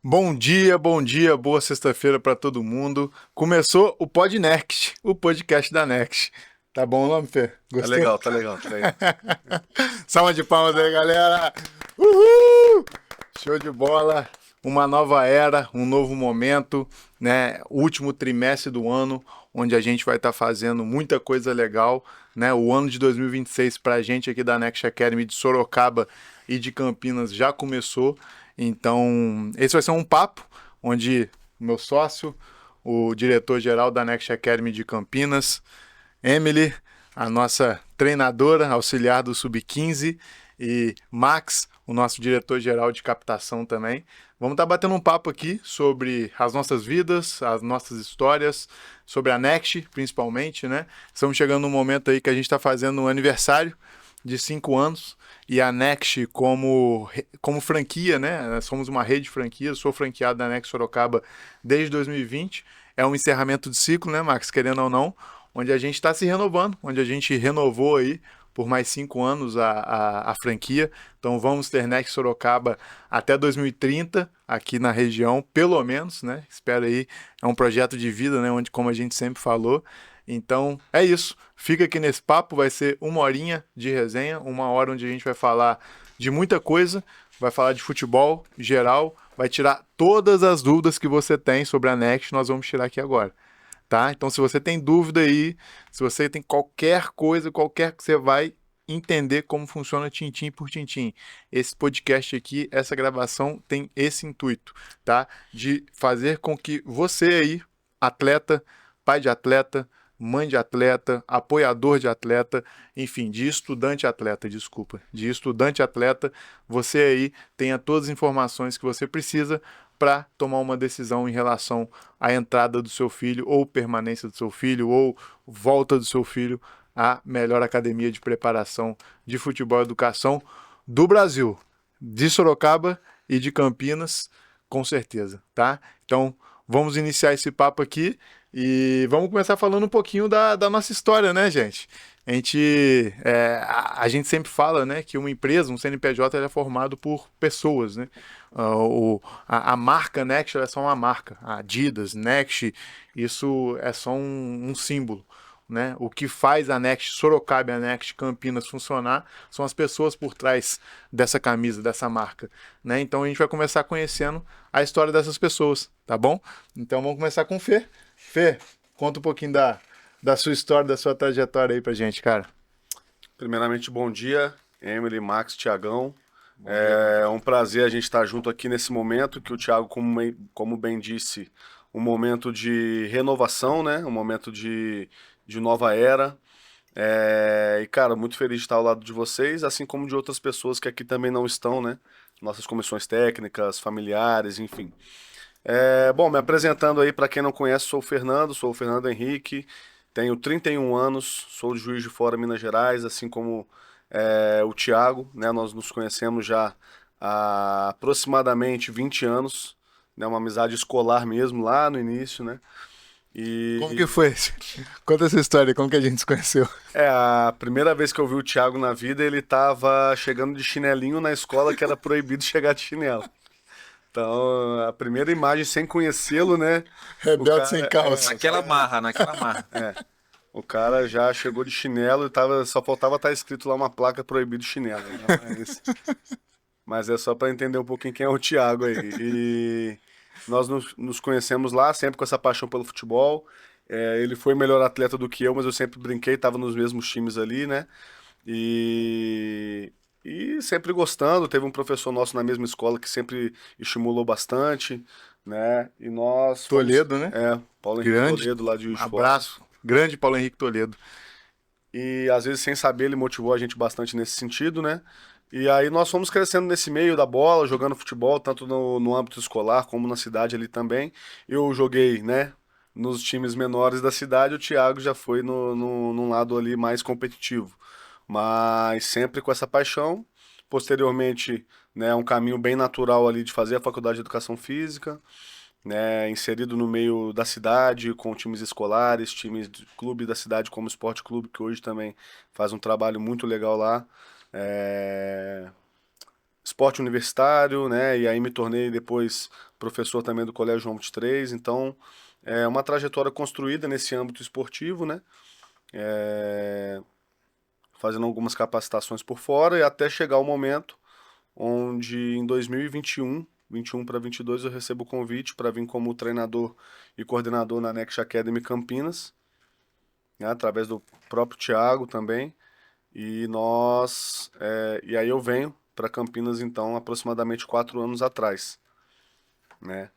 Bom dia, boa sexta-feira para todo mundo. Começou o Pod Next, o podcast da Next. Tá bom o nome, Fê? Tá Gostou? legal, tá legal, tá legal. Salva de palmas aí, galera! Uhul! Show de bola! Uma nova era, um novo momento, né? Último trimestre do ano, onde a gente vai estar fazendo muita coisa legal, né? O ano de 2026 para a gente aqui da Next Academy de Sorocaba e de Campinas já começou. Então, esse vai ser um papo onde o meu sócio, o diretor-geral da Next Academy de Campinas, Emily, a nossa treinadora auxiliar do Sub-15, e Max, o nosso diretor-geral de captação também. Vamos estar batendo um papo aqui sobre as nossas vidas, as nossas histórias, sobre a Next, principalmente, né? Estamos chegando num momento aí que a gente está fazendo um aniversário de 5 anos e a Next como franquia, né? Nós somos uma rede de franquias, sou franqueado da Next Sorocaba desde 2020. É um encerramento de ciclo, né, Max? Querendo ou não, onde a gente está se renovando, onde a gente renovou aí por mais 5 anos a franquia. Então vamos ter Next Sorocaba até 2030 aqui na região, pelo menos, né? Espero aí, é um projeto de vida, né? Onde, como a gente sempre falou. Então é isso. Fica aqui nesse papo, vai ser uma horinha de resenha, uma hora onde a gente vai falar de muita coisa, vai falar de futebol geral, vai tirar todas as dúvidas que você tem sobre a Next, nós vamos tirar aqui agora. Tá? Então, se você tem dúvida aí, se você tem qualquer coisa, qualquer que você vai entender como funciona tintim por tintim. Esse podcast aqui, essa gravação tem esse intuito, tá? De fazer com que você aí, atleta, pai de atleta, mãe de atleta, apoiador de atleta, enfim, de estudante atleta, desculpa, de estudante atleta, você aí tenha todas as informações que você precisa para tomar uma decisão em relação à entrada do seu filho, ou permanência do seu filho, ou volta do seu filho à melhor academia de preparação de futebol e educação do Brasil, de Sorocaba e de Campinas, com certeza, tá? Então, vamos iniciar esse papo aqui e vamos começar falando um pouquinho da nossa história, né, gente? A gente sempre fala, né, que uma empresa, um CNPJ, ele é formado por pessoas, né? A marca Next é só uma marca. A Adidas, Next, isso é só um símbolo. Né? O que faz a Next Sorocaba e a Next Campinas funcionar são as pessoas por trás dessa camisa, dessa marca. Né? Então a gente vai começar conhecendo a história dessas pessoas, tá bom? Então vamos começar com o Fê. Fê, conta um pouquinho da sua história, da sua trajetória aí pra gente, cara. Primeiramente, bom dia, Emily, Max, Tiagão. Bom dia, bom É dia. um prazer a gente estar junto aqui nesse momento, que o Thiago, como bem disse, um momento de renovação, né? Um momento de nova era. E, cara, muito feliz de estar ao lado de vocês, assim como de outras pessoas que aqui também não estão, né? Nossas comissões técnicas, familiares, enfim. Bom, me apresentando aí, para quem não conhece, sou o Fernando Henrique, tenho 31 anos, sou de Juiz de Fora, Minas Gerais, assim como o Thiago, né? Nós nos conhecemos já há aproximadamente 20 anos, né? Uma amizade escolar mesmo, lá no início, né? Como que E foi? Conta essa história, como que a gente se conheceu? a primeira vez que eu vi o Thiago na vida, ele tava chegando de chinelinho na escola, que era proibido chegar de chinelo. Então, a primeira imagem sem conhecê-lo, né? O Rebelde sem cara, calça. o cara, Naquela marra. o cara já chegou de chinelo e só faltava estar escrito lá uma placa proibido chinelo, né? Mas é só para entender um pouquinho quem é o Thiago aí. E nós nos conhecemos lá, sempre com essa paixão pelo futebol. Ele foi melhor atleta do que eu, mas eu sempre brinquei, tava nos mesmos times ali, né? E, e sempre gostando. Teve um professor nosso na mesma escola que sempre estimulou bastante, né? E nós fomos, Toledo, né? Paulo Henrique Grande. Toledo, lá de Um Juiz de Fora. abraço. Grande Paulo Henrique Toledo. E às vezes sem saber ele motivou a gente bastante nesse sentido, né? E aí nós fomos crescendo nesse meio da bola, jogando futebol, tanto no âmbito escolar como na cidade ali também. Eu joguei, né, nos times menores da cidade, o Thiago já foi num lado ali mais competitivo. Mas sempre com essa paixão. Posteriormente, né, um caminho bem natural ali de fazer a faculdade de Educação Física, né, inserido no meio da cidade, com times escolares, times de clube da cidade, como o Esporte Clube, que hoje também faz um trabalho muito legal lá. É, esporte universitário, né? E aí me tornei depois professor também do Colégio João 23. Então, é uma trajetória construída nesse âmbito esportivo, né? É, fazendo algumas capacitações por fora e até chegar o momento onde em 2021, 21 para 22, eu recebo o convite para vir como treinador e coordenador na Next Academy Campinas, né, através do próprio Thiago também. E aí eu venho para Campinas então aproximadamente 4 anos atrás, né?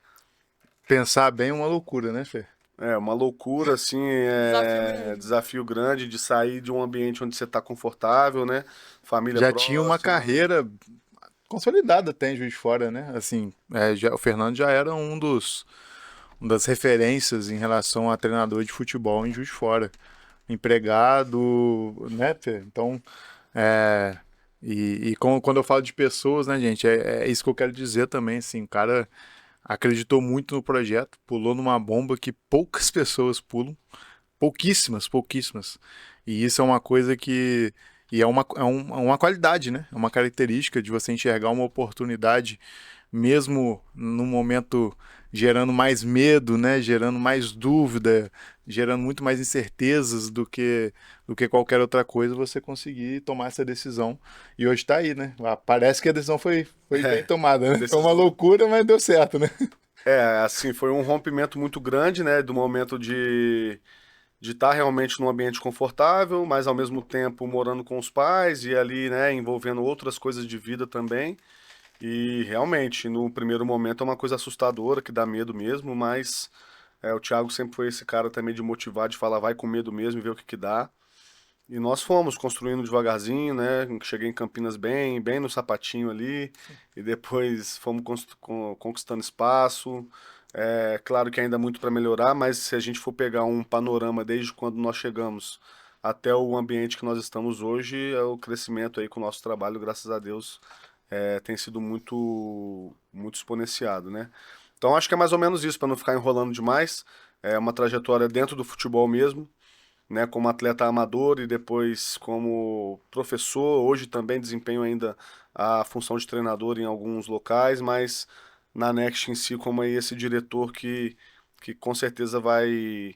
Pensar bem é uma loucura, né, Fê? É uma loucura, assim, Desafio grande. desafio grande de sair de um ambiente onde você está confortável, né? Família Já tinha uma próxima. carreira consolidada até em Juiz de Fora, né? Assim, o Fernando já era uma das referências em relação a treinador de futebol em Juiz de Fora. Empregado, né, Fê? Então, é, quando eu falo de pessoas, né, gente, é isso que eu quero dizer também, assim, o cara acreditou muito no projeto, pulou numa bomba que poucas pessoas pulam, pouquíssimas, pouquíssimas. E isso é uma coisa que. E é uma qualidade, né? É uma característica de você enxergar uma oportunidade, mesmo no momento gerando mais medo, né? Gerando mais dúvida, gerando muito mais incertezas do que qualquer outra coisa, você conseguir tomar essa decisão. E hoje está aí, né? Parece que a decisão foi bem tomada, né? Foi uma Decisão. loucura, mas deu certo, né? Assim, foi um rompimento muito grande, né? Do momento de estar realmente num ambiente confortável, mas ao mesmo tempo morando com os pais e ali, né, envolvendo outras coisas de vida também. E realmente, no primeiro momento é uma coisa assustadora, que dá medo mesmo, mas o Thiago sempre foi esse cara também de motivar, de falar, vai com medo mesmo e ver o que que dá. E nós fomos construindo devagarzinho, né? Cheguei em Campinas bem no sapatinho ali, e depois fomos conquistando espaço. É claro que ainda há muito para melhorar, mas se a gente for pegar um panorama desde quando nós chegamos até o ambiente que nós estamos hoje, o crescimento aí com o nosso trabalho, graças a Deus, tem sido muito exponenciado, né? Então acho que é mais ou menos isso, para não ficar enrolando demais. É uma trajetória dentro do futebol mesmo, né, como atleta amador e depois como professor. Hoje também desempenho ainda a função de treinador em alguns locais, mas na Next em si, como aí esse diretor que com certeza vai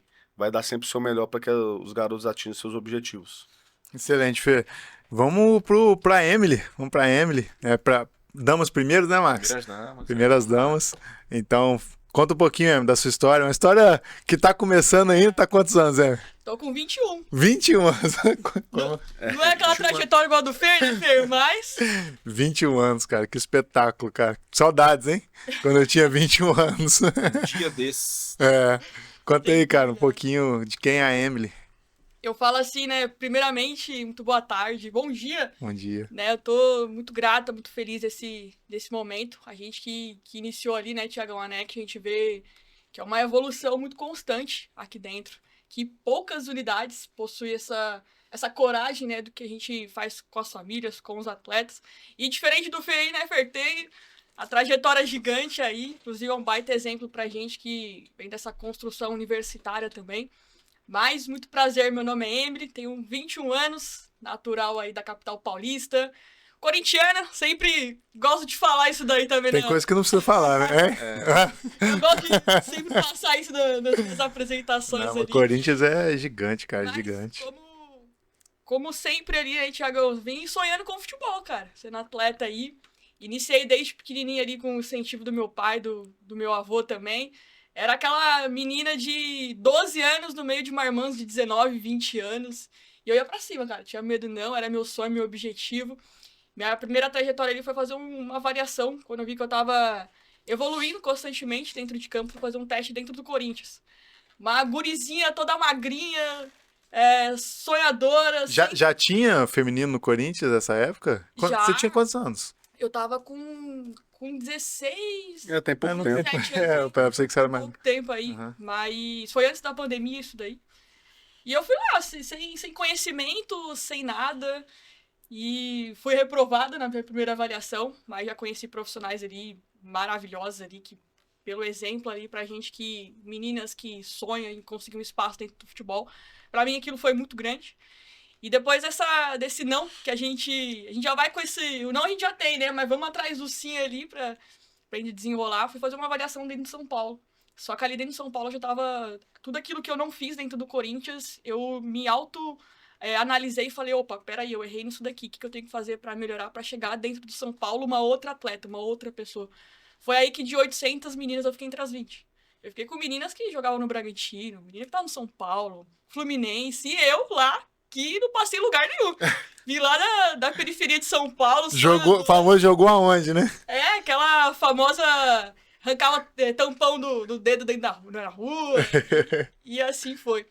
dar sempre o seu melhor para que os garotos atinjam seus objetivos. Excelente, Fê. Vamos pra Emily. Vamos pra Emily. Pra damas primeiro, né, Max? Primeiras damas, Primeiras damas. Então, conta um pouquinho, Emily, da sua história. Uma história que tá começando ainda. Tá quantos anos, Emily? Tô com 21. 21 anos. Não é aquela trajetória igual a do Fer, né, Fer? Mas 21 anos, cara. Que espetáculo, cara. Saudades, hein? Quando eu tinha 21 anos. Um dia desses. É. Conta aí, cara, um pouquinho de quem é a Emily. eu falo assim, né? Primeiramente, muito boa tarde, bom dia, Bom dia. né? Eu tô muito grata, muito feliz desse momento. A gente que iniciou ali, né, Thiagão Anek, a gente vê que é uma evolução muito constante aqui dentro. Que poucas unidades possuem essa coragem, né, do que a gente faz com as famílias, com os atletas. E diferente do FEI, né, Fer, tem a trajetória gigante aí, inclusive é um baita exemplo pra gente que vem dessa construção universitária também. Mas muito prazer, meu nome é Emily, tenho 21 anos, natural aí da capital paulista. Corintiana, sempre gosto de falar isso daí também, Tem né? coisa que não precisa falar, né? Eu gosto de sempre passar isso nas minhas apresentações Não, o ali. Corinthians é gigante, cara, Mas gigante. como sempre ali, né, Thiago, eu vim sonhando com futebol, cara. Sendo atleta aí. Iniciei desde pequenininha ali com o incentivo do meu pai, do meu avô também. Era aquela menina de 12 anos no meio de marmãs de 19, 20 anos. E eu ia pra cima, cara. Tinha medo não, era meu sonho, meu objetivo. Minha primeira trajetória ali foi fazer uma avaliação, quando eu vi que eu tava evoluindo constantemente dentro de campo, fui fazer um teste dentro do Corinthians. Uma gurizinha toda magrinha, sonhadora, Já tinha feminino no Corinthians nessa época? Você tinha já. quantos anos? Eu tava com 16, Tem pouco Não tempo. tem. 17 anos, Eu pensei que você era mais. pouco tempo aí. Aham. Mas foi antes da pandemia isso daí. E eu fui lá, sem conhecimento, sem nada. E fui reprovada na minha primeira avaliação, mas já conheci profissionais ali maravilhosos ali, que, pelo exemplo ali pra gente meninas que sonham em conseguir um espaço dentro do futebol, pra mim aquilo foi muito grande. E depois desse não, que a gente já vai com esse... O não a gente já tem, né? Mas vamos atrás do sim ali pra gente desenrolar. Fui fazer uma avaliação dentro de São Paulo. Só que ali dentro de São Paulo eu já tava... Tudo aquilo que eu não fiz dentro do Corinthians, eu me analisei e falei, opa, peraí, eu errei nisso daqui. O que eu tenho que fazer pra melhorar, pra chegar dentro do São Paulo uma outra atleta, uma outra pessoa? Foi aí que de 800 meninas eu fiquei entre as 20. Eu fiquei com meninas que jogavam no Bragantino, menina que tava no São Paulo, Fluminense, e eu lá, que não passei em lugar nenhum. Vim lá da periferia de São Paulo. Famoso jogou aonde, né? É, aquela famosa... Arrancava tampão do dedo dentro da rua. E assim foi.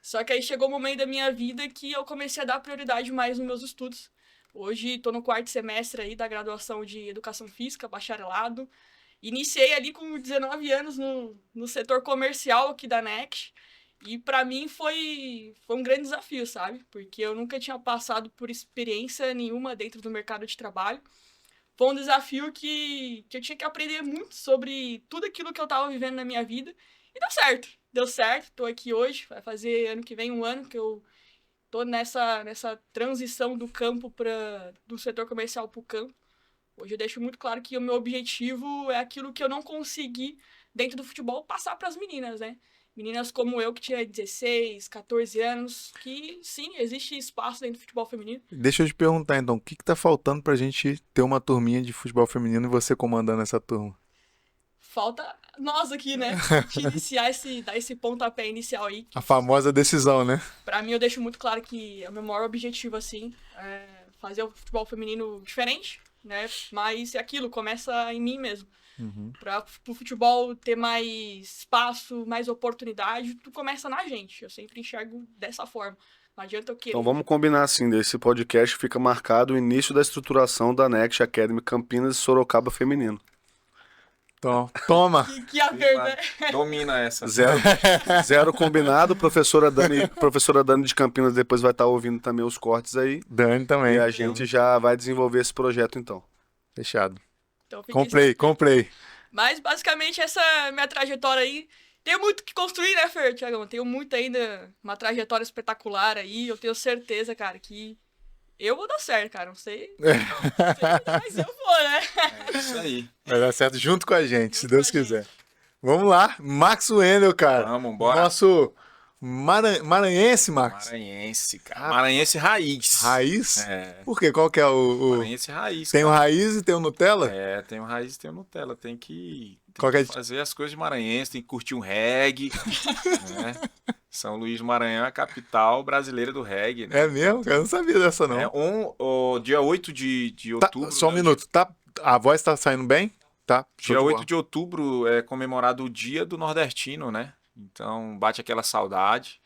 Só que aí chegou o momento da minha vida que eu comecei a dar prioridade mais nos meus estudos. Hoje estou no 4º semestre aí da graduação de Educação Física, bacharelado. Iniciei ali com 19 anos no setor comercial aqui da NEC. E para mim foi um grande desafio, sabe? Porque eu nunca tinha passado por experiência nenhuma dentro do mercado de trabalho. Foi um desafio que eu tinha que aprender muito sobre tudo aquilo que eu estava vivendo na minha vida. E deu certo. Deu certo. Tô aqui hoje. Vai fazer ano que vem 1 ano que eu tô nessa transição do setor comercial para o campo. Hoje eu deixo muito claro que o meu objetivo é aquilo que eu não consegui dentro do futebol passar para as meninas, né? Meninas como eu, que tinha 16, 14 anos, que sim, existe espaço dentro do futebol feminino. Deixa eu te perguntar, então, o que tá faltando pra gente ter uma turminha de futebol feminino e você comandando essa turma? Falta nós aqui, né? De iniciar dar esse pontapé inicial aí. A famosa decisão, né? Pra mim, eu deixo muito claro que é o meu maior objetivo, assim, é fazer o futebol feminino diferente, né? Mas é aquilo, começa em mim mesmo. Para o futebol ter mais espaço, mais oportunidade, tu começa na gente. Eu sempre enxergo dessa forma. Não adianta eu querer. Então vamos combinar assim, desse podcast fica marcado o início da estruturação da Next Academy Campinas e Sorocaba Feminino. Então, toma! Que a né? Domina essa. Zero combinado. Professora Dani de Campinas depois vai estar ouvindo também os cortes aí. Dani também. E a gente já vai desenvolver esse projeto então. Fechado. Então, Comprei. Mas basicamente essa é a minha trajetória aí. Tenho muito que construir, né, Fer, Thiagão? Tenho muito ainda, uma trajetória espetacular aí. Eu tenho certeza, cara, que eu vou dar certo, cara. Não sei, mas eu vou, né? É isso aí. Vai dar certo junto com a gente, se Deus quiser. Vamos lá, Max Wendel, cara. Vamos, bora. Nosso maranhense, Max. Maranhense, cara. Maranhense raiz. Raiz? É. Por quê? Qual que é o... Maranhense raiz. Tem o cara. raiz e tem o Nutella? É, tem o raiz e tem o Nutella. Tem que fazer as coisas de maranhense, tem que curtir um reggae. Né? São Luís do Maranhão é a capital brasileira do reggae. Né? É mesmo? Eu não sabia dessa, não. O dia 8 de outubro... Só um minuto, tá? A voz tá saindo bem? Tá. Dia 8 de outubro é comemorado o Dia do Nordestino, né? Então, bate aquela saudade.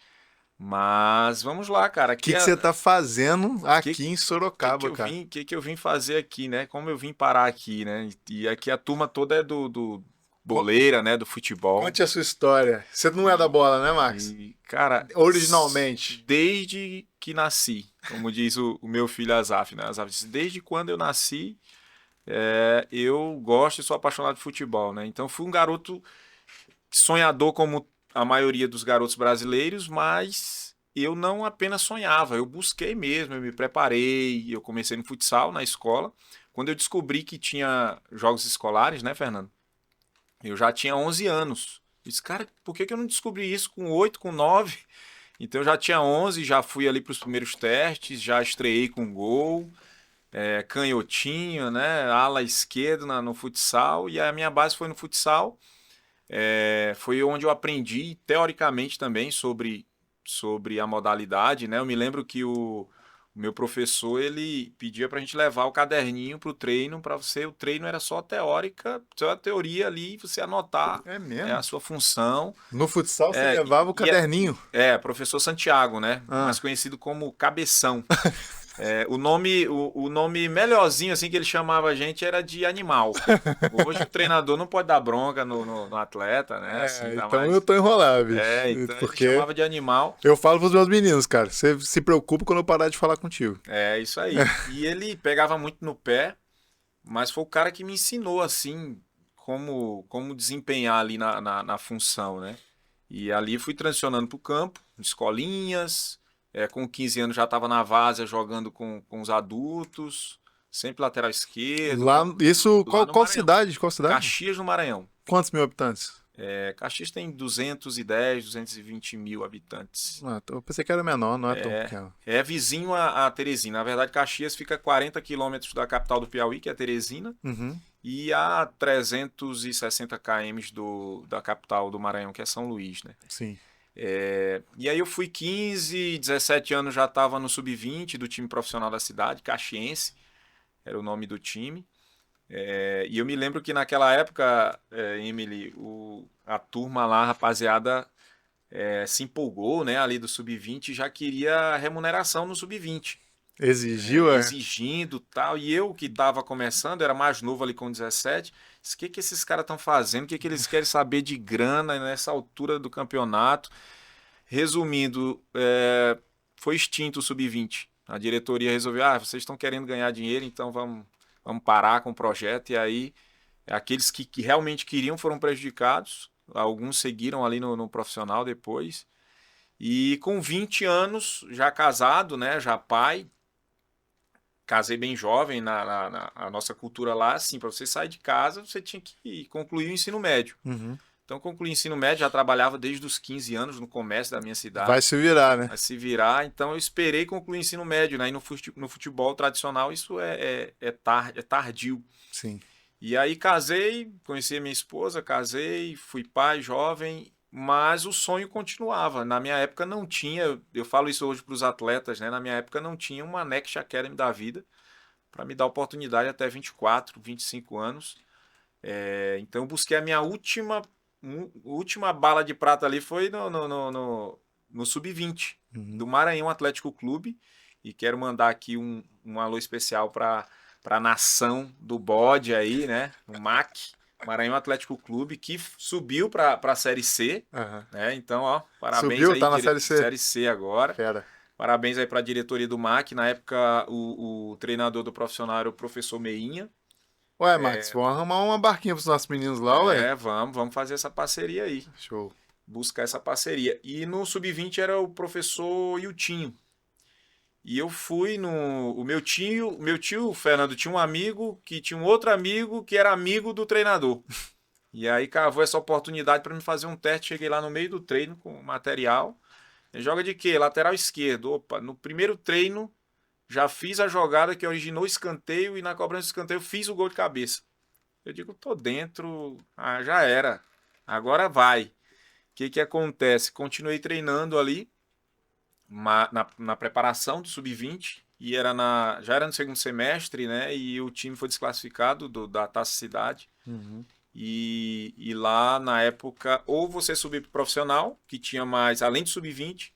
Mas vamos lá, cara. O que você tá fazendo aqui em Sorocaba, cara? O que eu vim fazer aqui, né? Como eu vim parar aqui, né? E aqui a turma toda é do boleira, né? Do futebol. Conte a sua história. Você não é da bola, né, Max? Cara, originalmente. Desde que nasci, como diz o meu filho Azaf, né? Azaf disse, desde quando eu nasci, eu gosto e sou apaixonado de futebol, né? Então fui um garoto sonhador como a maioria dos garotos brasileiros, mas eu não apenas sonhava, eu busquei mesmo, eu me preparei, eu comecei no futsal na escola. Quando eu descobri que tinha jogos escolares, né, Fernando? Eu já tinha 11 anos. Eu disse, cara, por que eu não descobri isso com 8, com 9? Então eu já tinha 11, já fui ali para os primeiros testes, já estreiei com gol, canhotinho, né, ala esquerda no futsal, e a minha base foi no futsal. Foi onde eu aprendi teoricamente também sobre a modalidade, né? Eu me lembro que o meu professor, ele pedia pra gente levar o caderninho pro treino, o treino era só teórica, só a teoria ali, você anotar a sua função. No futsal você levava o caderninho? Professor Santiago, né? Mais conhecido como Cabeção. O nome melhorzinho assim que ele chamava a gente era de animal. Hoje o treinador não pode dar bronca no atleta, né? Assim, então eu tô enrolado, bicho. Então porque ele chamava de animal. Eu falo pros meus meninos, cara, você se preocupa quando eu parar de falar contigo. É, isso aí. E ele pegava muito no pé, mas foi o cara que me ensinou, assim, como desempenhar ali na função, né? E ali fui transicionando pro campo, escolinhas... Com 15 anos já estava na Várzea jogando com os adultos, sempre lateral esquerdo. Lá, isso, Lá qual no Maranhão. cidade? Qual cidade? Caxias, no Maranhão. Quantos mil habitantes? Caxias tem 210, 220 mil habitantes. Eu pensei que era menor, não é tão pequeno. É vizinho a Teresina. Na verdade, Caxias fica a 40 quilômetros da capital do Piauí, que é Teresina, Uhum. e a 360 km da capital do Maranhão, que é São Luís, né? Sim. E aí eu fui 15, 17 anos, já estava no sub-20 do time profissional da cidade, Caxiense, era o nome do time. E eu me lembro que naquela época, Emily, a turma lá, a rapaziada, se empolgou, né, ali do sub-20, já queria remuneração no sub-20. Exigiu, Exigindo tal. E eu que estava começando, era mais novo ali com 17, disse, o que esses caras estão fazendo? O que eles querem saber de grana nessa altura do campeonato? Resumindo, foi extinto o sub-20. A diretoria resolveu, vocês estão querendo ganhar dinheiro, então vamos parar com o projeto. E aí, aqueles que realmente queriam foram prejudicados. Alguns seguiram ali no profissional depois. E com 20 anos, já casado, né, já pai, casei bem jovem. A nossa cultura lá, assim, para você sair de casa, você tinha que concluir o ensino médio. Uhum. Então, concluí o ensino médio, já trabalhava desde os 15 anos no comércio da minha cidade. Vai se virar, né? Vai se virar. Então, eu esperei concluir o ensino médio, né? E no futebol tradicional, isso é tardio. Sim. E aí, casei, conheci a minha esposa, casei, fui pai jovem, mas o sonho continuava. Na minha época não tinha, eu falo isso hoje para os atletas, né? Na minha época não tinha uma Next Academy da vida para me dar oportunidade até 24, 25 anos. Então, eu busquei a minha última bala de prata ali, foi no sub-20 do Maranhão Atlético Clube. E quero mandar aqui um alô especial para a nação do bode aí, né? O MAC, Maranhão Atlético Clube, que subiu para a Série C. Uhum. Né? Então, ó, parabéns. Subiu, aí, tá na Série C. Série C agora. Fera. Parabéns aí para a diretoria do MAC. Na época, o treinador do profissional era o professor Meinha. Ué, Max, vamos arrumar uma barquinha pros nossos meninos lá, ué? Vamos fazer essa parceria aí. Show. Buscar essa parceria. E no sub-20 era o professor Iltinho. E eu fui o meu tio, o Fernando, tinha um amigo que tinha um outro amigo que era amigo do treinador. E aí cavou essa oportunidade para me fazer um teste. Cheguei lá no meio do treino com material. Ele joga de quê? Lateral esquerdo. Opa, no primeiro treino já fiz a jogada que originou o escanteio e na cobrança do escanteio fiz o gol de cabeça. Eu digo, tô dentro, já era, agora vai. O que acontece? Continuei treinando ali na preparação do sub-20 e já era no segundo semestre, né? E o time foi desclassificado da Taça Cidade. Uhum. E lá na época, ou você subir pro profissional, que tinha mais, além do sub-20,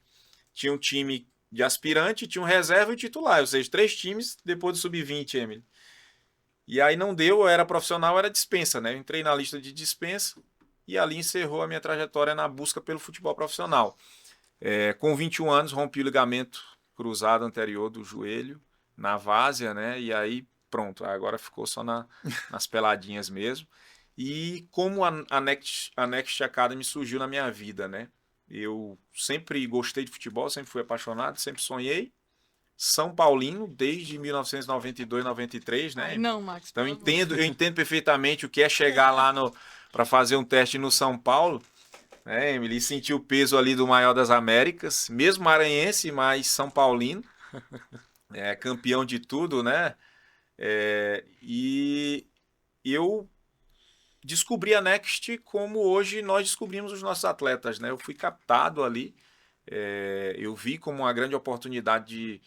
tinha um time de aspirante, tinha um reserva e titular, ou seja, 3 times depois do sub-20, Emily. E aí não deu, era profissional, era dispensa, né? Eu entrei na lista de dispensa e ali encerrou a minha trajetória na busca pelo futebol profissional. Com 21 anos, rompi o ligamento cruzado anterior do joelho, na várzea, né? E aí, pronto, agora ficou só nas peladinhas mesmo. E como a Next Academy surgiu na minha vida, né? Eu sempre gostei de futebol, sempre fui apaixonado, sempre sonhei. São Paulino, desde 1992, 93, né? Não, Max. Então eu entendo perfeitamente o que é chegar lá para fazer um teste no São Paulo, né, Emily? E sentir o peso ali do maior das Américas, mesmo maranhense, mas São Paulino, campeão de tudo, né? E eu descobri a Next como hoje nós descobrimos os nossos atletas, né? Eu fui captado ali, eu vi como uma grande oportunidade de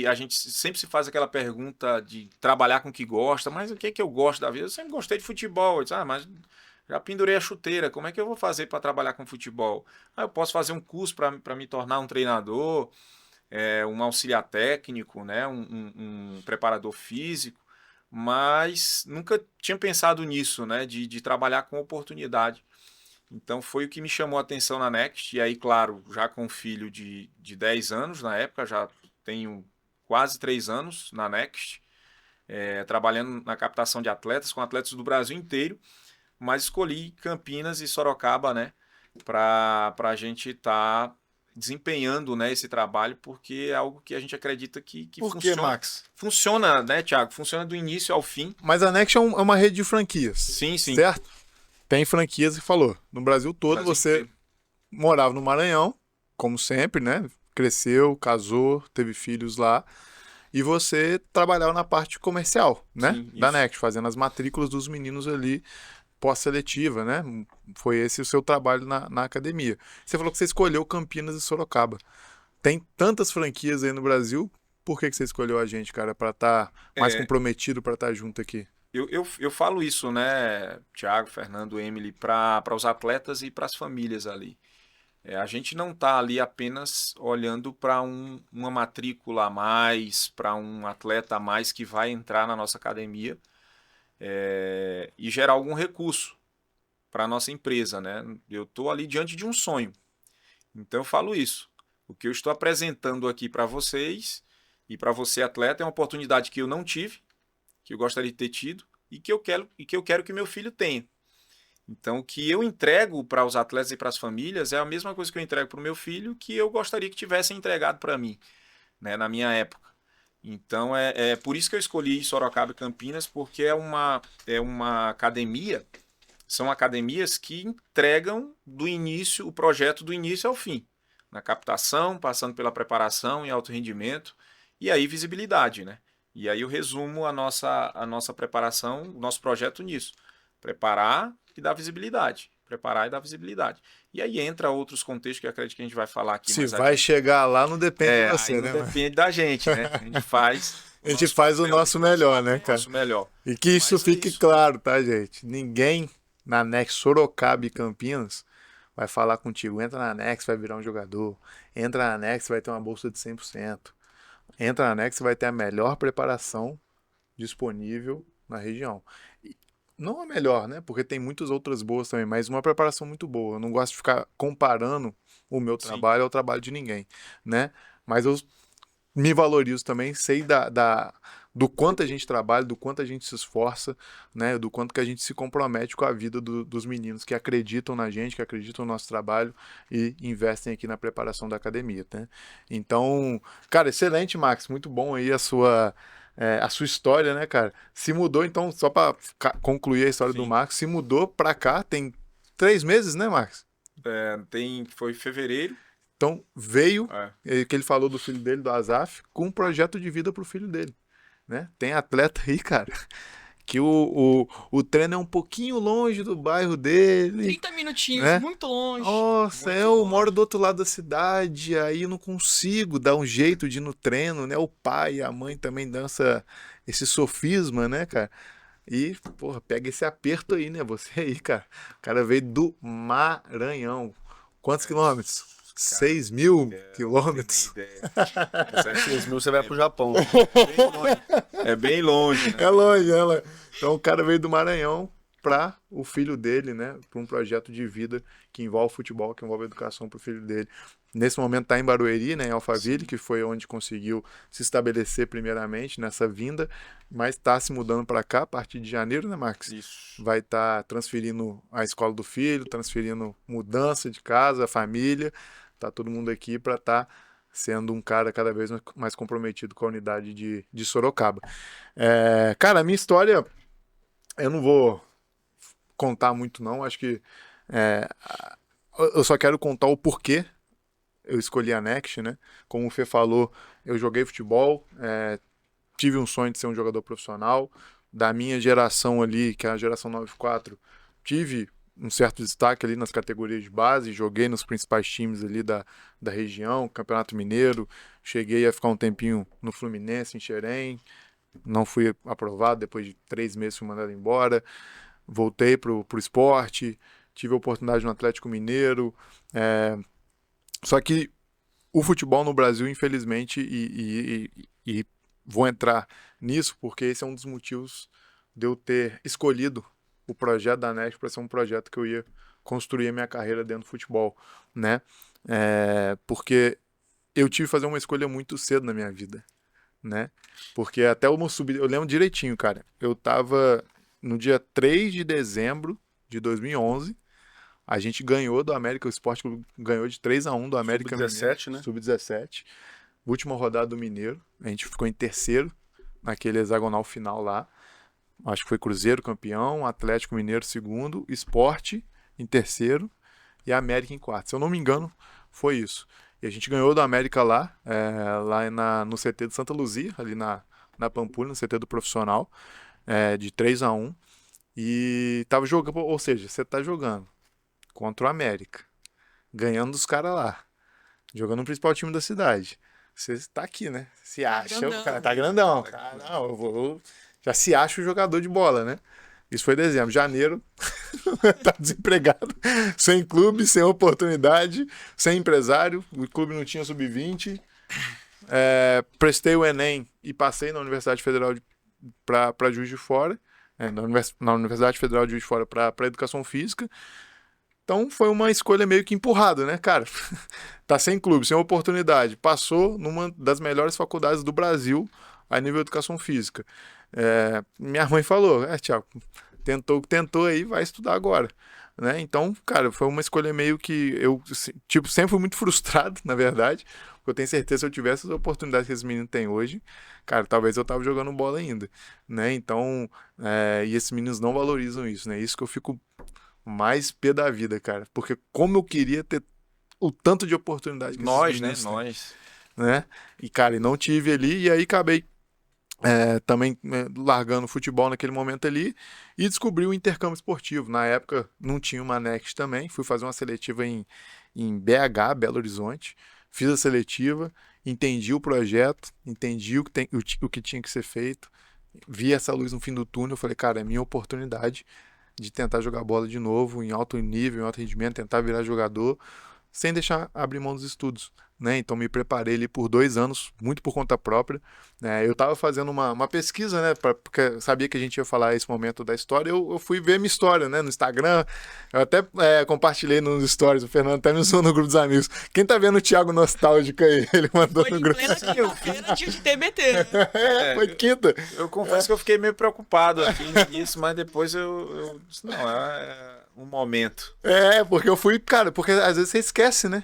a gente sempre se faz aquela pergunta de trabalhar com o que gosta, mas o que é que eu gosto da vida? Eu sempre gostei de futebol. Eu disse, mas já pendurei a chuteira, como é que eu vou fazer para trabalhar com futebol? Eu posso fazer um curso para me tornar um treinador, um auxiliar técnico, né? um preparador físico, mas nunca tinha pensado nisso, né? de trabalhar com oportunidade. Então foi o que me chamou a atenção na Next, e aí, claro, já com um filho de 10 anos na época, já tenho quase 3 anos na Next, trabalhando na captação de atletas, com atletas do Brasil inteiro, mas escolhi Campinas e Sorocaba, né, para a gente estar desempenhando, né, esse trabalho, porque é algo que a gente acredita que Por que, funciona. Max? Funciona, né, Thiago? Funciona do início ao fim. Mas a Next é uma rede de franquias. Sim, sim. Certo? Tem franquias que falou. No Brasil todo, Brasil você inteiro. morava no Maranhão, como sempre, né? Cresceu, casou, teve filhos lá. E você trabalhava na parte comercial, né? Sim, Da isso. Next, fazendo as matrículas dos meninos ali pós-seletiva, né? Foi esse o seu trabalho na academia. Você falou que você escolheu Campinas e Sorocaba. Tem tantas franquias aí no Brasil, por que você escolheu a gente, cara, para estar mais comprometido, para estar junto aqui? Eu falo isso, né, Thiago, Fernando, Emily, para os atletas e para as famílias ali. A gente não está ali apenas olhando para uma matrícula a mais, para um atleta a mais que vai entrar na nossa academia e gerar algum recurso para a nossa empresa, né? Eu estou ali diante de um sonho. Então eu falo isso. O que eu estou apresentando aqui para vocês e para você, atleta, é uma oportunidade que eu não tive, que eu gostaria de ter tido e que eu quero que meu filho tenha. Então, o que eu entrego para os atletas e para as famílias é a mesma coisa que eu entrego para o meu filho, que eu gostaria que tivessem entregado para mim, né, na minha época. Então, é por isso que eu escolhi Sorocaba e Campinas, porque é uma academia, são academias que entregam do início, o projeto do início ao fim, na captação, passando pela preparação e alto rendimento, e aí visibilidade, né? E aí eu resumo a nossa preparação, o nosso projeto nisso. Preparar e dar visibilidade. Preparar e dar visibilidade. E aí entra outros contextos que eu acredito que a gente vai falar aqui Se mais vai adiante. chegar lá, não depende de você, Aí né, não mano? depende da gente, né? A gente faz A gente faz o nosso melhor, né, cara? nosso melhor. E que isso Mas é fique isso. claro, tá, gente? Ninguém na Next Sorocaba e Campinas vai falar contigo. Entra na Next, vai virar um jogador. Entra na Next, vai ter uma bolsa de 100%. Entra na Next, vai ter a melhor preparação disponível na região. E não a melhor, né? Porque tem muitas outras boas também, mas uma preparação muito boa. Eu não gosto de ficar comparando o meu Sim. trabalho ao trabalho de ninguém, né? Mas eu me valorizo também, sei do quanto a gente trabalha, do quanto a gente se esforça, né? Do quanto que a gente se compromete com a vida dos meninos que acreditam na gente, que acreditam no nosso trabalho e investem aqui na preparação da academia, né? Então, cara, excelente, Max, muito bom aí a sua história, né, cara? Se mudou, então, só para concluir a história do Sim. Max, se mudou para cá, tem 3 meses, né, Max? Foi fevereiro. Então, veio, É. que ele falou do filho dele, do Azaf, com um projeto de vida pro filho dele, né? Tem atleta aí, cara, que o treino é um pouquinho longe do bairro dele, 30 minutinhos, né? muito longe. Nossa, Muito eu longe. moro do outro lado da cidade, aí eu não consigo dar um jeito de ir no treino, né? O pai e a mãe também dançam esse sofisma, né, cara? E, porra, pega esse aperto aí, né? Você aí, cara. O cara veio do Maranhão. Quantos quilômetros? 6.000 quilômetros. Não tem nem ideia. 6 mil você vai pro Japão. É bem longe, né? É longe, é longe. Então o cara veio do Maranhão para o filho dele, né? Para um projeto de vida que envolve futebol, que envolve educação para o filho dele. Nesse momento está em Barueri, né, em Alphaville, que foi onde conseguiu se estabelecer primeiramente nessa vinda, mas está se mudando para cá a partir de janeiro, né, Max? Isso. Vai estar transferindo a escola do filho, transferindo mudança de casa, família. Tá todo mundo aqui para estar sendo um cara cada vez mais comprometido com a unidade de Sorocaba. Cara, a minha história, eu não vou contar muito não, acho que eu só quero contar o porquê eu escolhi a Next, né? Como o Fê falou, eu joguei futebol, tive um sonho de ser um jogador profissional. Da minha geração ali, que é a geração 94, tive um certo destaque ali nas categorias de base, joguei nos principais times ali da região, Campeonato Mineiro, cheguei a ficar um tempinho no Fluminense, em Xerém, não fui aprovado, depois de 3 meses fui mandado embora, voltei pro esporte, tive a oportunidade no Atlético Mineiro, só que o futebol no Brasil, infelizmente, e vou entrar nisso porque esse é um dos motivos de eu ter escolhido o projeto da Next para ser um projeto que eu ia construir a minha carreira dentro do futebol, né? Porque eu tive que fazer uma escolha muito cedo na minha vida, né? Porque até eu subir, eu lembro direitinho, cara. Eu tava no dia 3 de dezembro de 2011, A gente ganhou do América, o Sport Clube ganhou de 3-1 do América Sub-17, Mineiro, né? Sub-17. Última rodada do Mineiro. A gente ficou em terceiro naquele hexagonal final lá. Acho que foi Cruzeiro campeão, Atlético Mineiro segundo, Sport em terceiro e América em quarto. Se eu não me engano, foi isso. E a gente ganhou do América lá, no CT de Santa Luzia, ali na Pampulha, no CT do profissional, de 3-1. E tava jogando, ou seja, você tá jogando contra o América, ganhando dos caras lá, jogando no principal time da cidade. Você tá aqui, né? Se acha, grandão. o cara tá grandão. Ah, não, já se acha o jogador de bola, né? Isso foi dezembro. Janeiro, tá desempregado, sem clube, sem oportunidade, sem empresário. O clube não tinha sub-20. Prestei o Enem e passei na Universidade Federal para Juiz de Fora. Na Universidade Federal de Juiz de Fora para Educação Física. Então foi uma escolha meio que empurrada, né, cara? Tá sem clube, sem oportunidade. Passou numa das melhores faculdades do Brasil a nível de educação física. Minha mãe falou, Thiago, tentou aí, vai estudar agora. Né? Então, cara, foi uma escolha meio que eu, tipo, sempre fui muito frustrado, na verdade, porque eu tenho certeza que se eu tivesse as oportunidades que esse menino tem hoje, cara, talvez eu tava jogando bola ainda, né? Então, e esses meninos não valorizam isso, né? Isso que eu fico mais pé da vida, cara, porque como eu queria ter o tanto de oportunidade que Nós, esses né? meninos têm, Nós. né? E, cara, não tive ali, e aí acabei também largando o futebol naquele momento ali e descobri o intercâmbio esportivo. Na época não tinha uma Next também, fui fazer uma seletiva em BH, Belo Horizonte, fiz a seletiva, entendi o projeto, entendi o que tinha que ser feito, vi essa luz no fim do túnel, falei, cara, é minha oportunidade de tentar jogar bola de novo, em alto nível, em alto rendimento, tentar virar jogador, sem deixar abrir mão dos estudos. Né? Então me preparei ali por 2 anos, muito por conta própria. Eu estava fazendo uma pesquisa, né? Porque eu sabia que a gente ia falar esse momento da história. Eu fui ver minha história, né? No Instagram. Eu até compartilhei nos stories. O Fernando até me usou no grupo dos amigos. Quem tá vendo o Thiago Nostálgico aí? Ele mandou Foi no em grupo. plena quinta-feira de TBT. Foi quinta. Eu confesso que eu fiquei meio preocupado aqui nisso, mas depois eu disse, não, é um momento. Porque eu fui, cara, porque às vezes você esquece, né?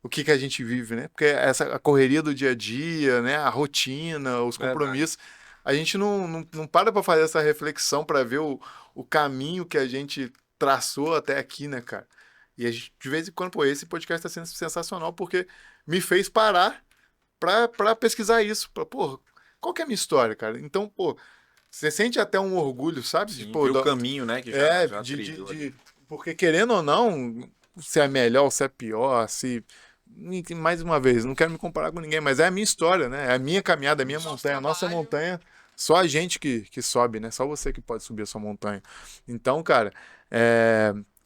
O que a gente vive, né? Porque a correria do dia a dia, né? A rotina, os compromissos. A gente não para pra fazer essa reflexão para ver o caminho que a gente traçou até aqui, né, cara? E a gente, de vez em quando, pô, esse podcast tá sendo sensacional porque me fez parar pra pesquisar isso. Pô, qual que é a minha história, cara? Então, pô, você sente até um orgulho, sabe? Sim, Pô, ver o caminho, né? Que já trilhou. porque querendo ou não, se é melhor, se é pior, se... Mais uma vez, não quero me comparar com ninguém, mas é a minha história, né? É a minha caminhada, a minha montanha, a nossa montanha. Só a gente que sobe, né? Só você que pode subir a sua montanha. Então, cara,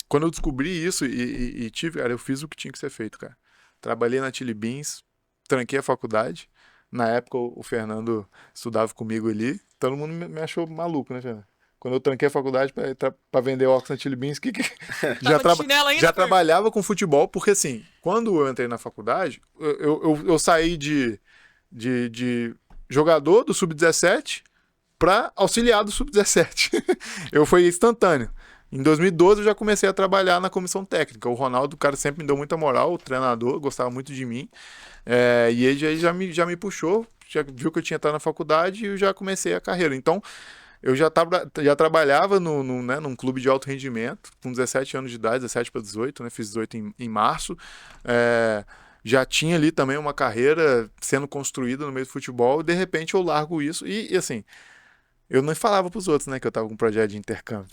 quando eu descobri isso e tive, cara, eu fiz o que tinha que ser feito, cara. Trabalhei na Chili Beans, tranquei a faculdade. Na época, o Fernando estudava comigo ali. Todo mundo me achou maluco, né, Fernando? Quando eu tranquei a faculdade para vender óculos na Chili Beans, já trabalhava com futebol, porque assim, quando eu entrei na faculdade, eu saí de jogador do Sub-17 para auxiliar do Sub-17. Foi instantâneo. Em 2012 eu já comecei a trabalhar na comissão técnica. O Ronaldo, o cara sempre me deu muita moral, o treinador, gostava muito de mim. E ele já me puxou, já viu que eu tinha entrado na faculdade e eu já comecei a carreira. Então, eu já trabalhava num clube de alto rendimento, com 17 anos de idade, 17 para 18, né? Fiz 18 em março. Já tinha ali também uma carreira sendo construída no meio do futebol, e de repente eu largo isso. E assim, eu não falava para os outros, né, que eu estava com um projeto de intercâmbio,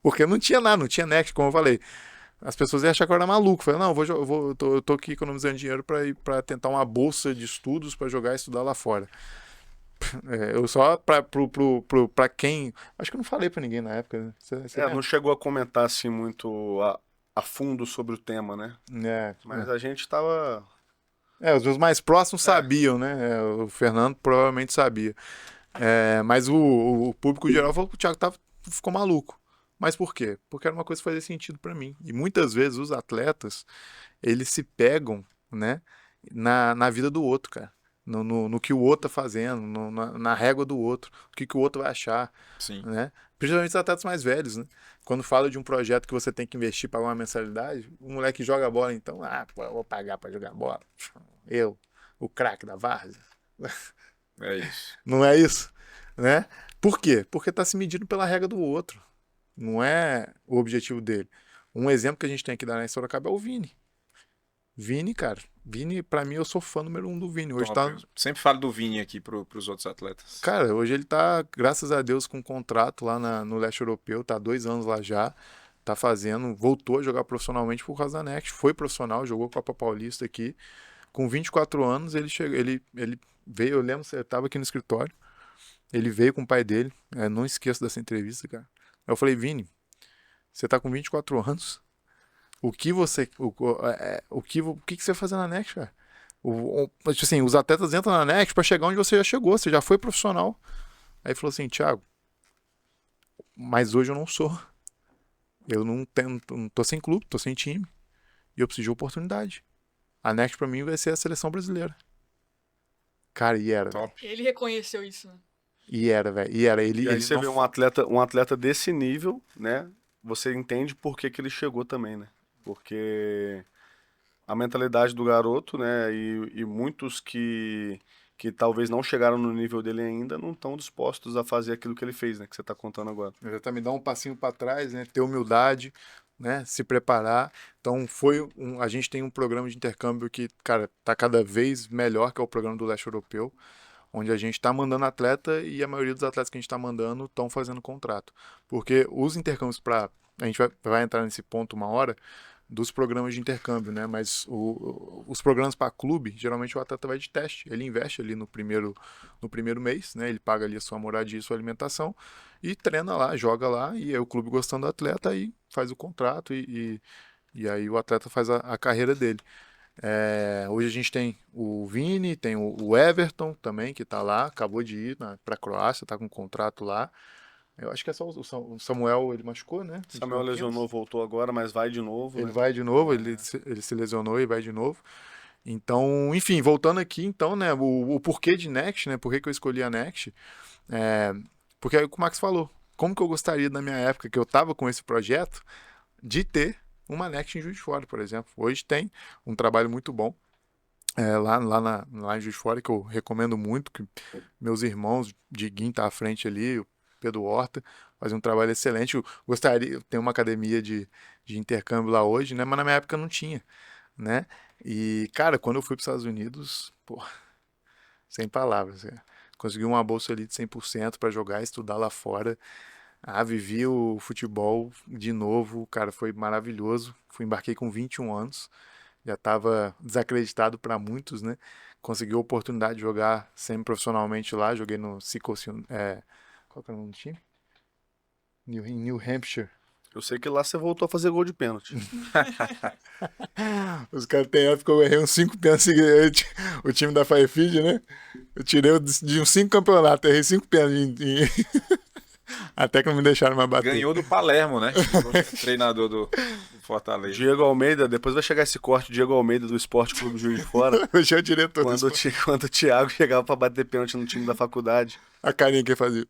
porque não tinha nada, não tinha Next, como eu falei. As pessoas iam achar que eu era maluco. Eu falei, não, eu tô aqui economizando dinheiro para tentar uma bolsa de estudos para jogar e estudar lá fora. Eu só pra quem... Acho que eu não falei pra ninguém na época, né? Você não chegou a comentar assim muito a fundo sobre o tema, né? Mas a gente tava... os meus mais próximos sabiam, né? O Fernando provavelmente sabia. Mas o público geral falou que o Thiago ficou maluco. Mas por quê? Porque era uma coisa que fazia sentido pra mim. E muitas vezes os atletas, eles se pegam, né? Na vida do outro, cara. no que o outro tá fazendo, na régua do outro, o que o outro vai achar, Sim. né? Principalmente os atletas mais velhos, né? Quando fala de um projeto que você tem que investir, pagar uma mensalidade, o moleque joga bola, então, pô, eu vou pagar pra jogar bola. Eu, o craque da várzea. É isso. Não é isso, né? Por quê? Porque tá se medindo pela regra do outro. Não é o objetivo dele. Um exemplo que a gente tem aqui da Nike Sorocaba é o Vini. Vini, cara. Vini, pra mim, eu sou fã número 1 do Vini. Hoje tá, Top. Sempre falo do Vini aqui pros outros atletas. cara, hoje ele tá, graças a Deus, com um contrato lá no leste europeu, tá há 2 anos lá já, tá fazendo, voltou a jogar profissionalmente por causa da Next, foi profissional, jogou Copa Paulista aqui, com 24 anos ele chegou, ele veio, eu lembro, eu tava aqui no escritório, ele veio com o pai dele, não esqueço dessa entrevista, cara. Eu falei, Vini, você tá com 24 anos, o que você vai fazer na Next, cara? Tipo assim, os atletas entram na Next pra chegar onde você já chegou, você já foi profissional. Aí ele falou assim, Thiago, mas hoje eu não sou. Eu não tô sem clube, tô sem time. E eu preciso de oportunidade. A Next pra mim vai ser a seleção brasileira. Cara, e era, velho. Top. Ele reconheceu isso, né? E era, velho. E era. Ele, E aí ele você não... vê um atleta desse nível, né? Você entende por que que ele chegou também, né? Porque a mentalidade do garoto, né? E muitos que talvez não chegaram no nível dele ainda não estão dispostos a fazer aquilo que ele fez, né? Que você tá contando agora. Exatamente, dar um passinho para trás, né? Ter humildade, né? Se preparar. Então a gente tem um programa de intercâmbio que, cara, tá cada vez melhor, que é o programa do leste europeu, onde a gente está mandando atleta e a maioria dos atletas que a gente está mandando estão fazendo contrato, porque os intercâmbios para a gente vai entrar nesse ponto uma hora dos programas de intercâmbio, né? Mas os programas para clube, geralmente o atleta vai de teste. Ele investe ali no primeiro mês, né? Ele paga ali a sua moradia e sua alimentação e treina lá, joga lá e aí o clube gostando do atleta aí faz o contrato e aí o atleta faz a carreira dele. Hoje a gente tem o Vini, tem o Everton também que tá lá, acabou de ir para a Croácia, tá com um contrato lá. Eu acho que é só o Samuel, ele machucou, né? Samuel lesionou, voltou agora, mas vai de novo, Ele né? vai de novo, ele se lesionou e vai de novo. Então, enfim, voltando aqui, então, né, o porquê de Next, né, por que eu escolhi a Next, porque é o que o Max falou, como que eu gostaria na minha época, que eu tava com esse projeto, de ter uma Next em Juiz de Fora, por exemplo. Hoje tem um trabalho muito bom, lá em Juiz de Fora, que eu recomendo muito, que meus irmãos, Diguinho tá à frente ali, o Pedro Horta, fazem um trabalho excelente. Eu gostaria, tem uma academia de intercâmbio lá hoje, né? Mas na minha época não tinha, né? E, cara, quando eu fui para os Estados Unidos, pô, sem palavras, cara. Consegui uma bolsa ali de 100% para jogar, estudar lá fora. Vivi o futebol de novo, cara, foi maravilhoso. Embarquei com 21 anos, já estava desacreditado para muitos, né? Consegui a oportunidade de jogar semi-profissionalmente lá, joguei no Sequoia, qual que é o nome do time? Em New Hampshire. Eu sei que lá você voltou a fazer gol de pênalti. Os caras têm época que eu errei uns 5 pênaltis seguidos. O time da Firefield, né? Eu tirei de uns 5 campeonatos, errei 5 pênaltis. Até que não me deixaram mais bater. Ganhou do Palermo, né? Treinador do Fortaleza. Diego Almeida, depois vai chegar esse corte, Diego Almeida do Esporte Clube Juiz de Fora. Eu o diretor Quando o Thiago chegava pra bater pênalti no time da faculdade. A carinha que ele fazia.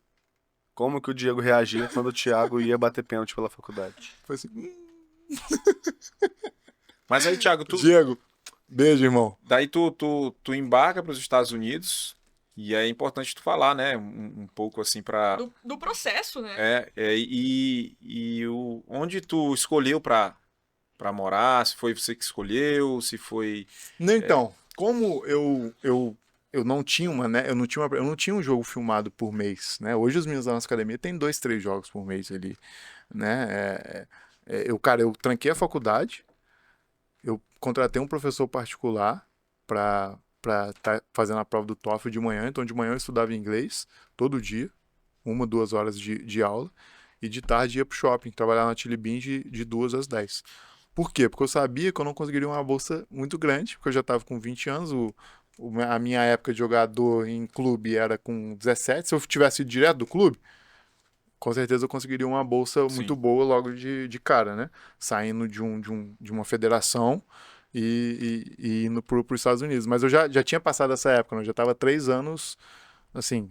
Como que o Diego reagia quando o Thiago ia bater pênalti pela faculdade? Foi assim. Mas aí, Thiago, Diego, beijo, irmão. daí tu embarca para os Estados Unidos e é importante tu falar, né? Um pouco assim para Do processo, né? onde tu escolheu para morar, se foi você que escolheu, se foi Então, como eu não tinha eu não tinha um jogo filmado por mês, né? Hoje os meninos da nossa academia tem 2, 3 jogos por mês ali, né? Eu tranquei a faculdade, eu contratei um professor particular para estar fazendo a prova do TOEFL de manhã, então de manhã eu estudava inglês todo dia, 1, 2 horas de aula, e de tarde ia pro shopping, trabalhar na Chili Bean de 2 às 10. Por quê? Porque eu sabia que eu não conseguiria uma bolsa muito grande, porque eu já estava com 20 anos, a minha época de jogador em clube era com 17, se eu tivesse ido direto do clube, com certeza eu conseguiria uma bolsa Sim. muito boa logo de cara, né? Saindo de uma federação e indo para os Estados Unidos. Mas eu já tinha passado essa época, né? Eu já estava 3 anos, assim,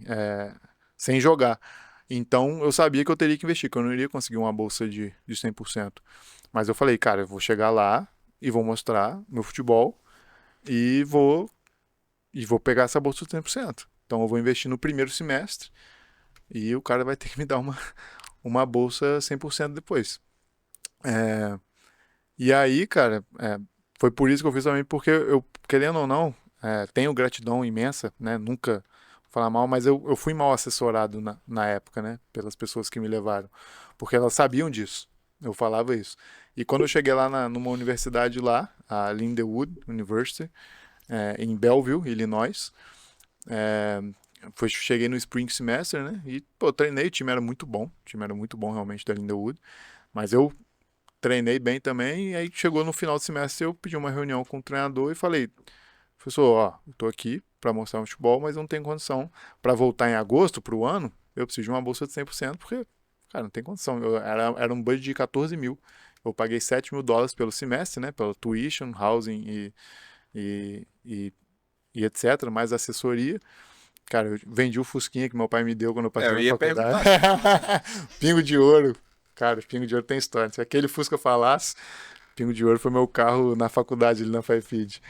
sem jogar. Então, eu sabia que eu teria que investir, que eu não iria conseguir uma bolsa de 100%. Mas eu falei, cara, eu vou chegar lá e vou mostrar meu futebol e vou pegar essa bolsa de 100%. Então, eu vou investir no primeiro semestre e o cara vai ter que me dar uma bolsa 100% depois. E aí, cara, foi por isso que eu fiz também, porque eu, querendo ou não, tenho gratidão imensa, né? Nunca vou falar mal, mas eu fui mal assessorado na época, né? Pelas pessoas que me levaram. Porque elas sabiam disso. Eu falava isso. E quando eu cheguei lá numa universidade lá, a Lindenwood University, em Belleville, Illinois, cheguei no Spring Semester, né? E, pô, treinei, o time era muito bom. O time era muito bom, realmente, da Lindenwood. Mas eu treinei bem também, e aí chegou no final do semestre, eu pedi uma reunião com o treinador e falei, professor, ó, eu tô aqui para mostrar um futebol, mas não tenho condição para voltar em agosto pro ano, eu preciso de uma bolsa de 100%, porque, cara, não tem condição. Era um budget de 14 mil. Eu paguei $7.000 pelo semestre, né, pelo tuition, housing e etc, mais assessoria. Cara, eu vendi o Fusquinha que meu pai me deu quando eu passei Eu na ia faculdade. Pingo de ouro. Cara, Pingo de Ouro tem história. Se aquele Fusca falasse, Pingo de Ouro foi meu carro na faculdade, ali na Five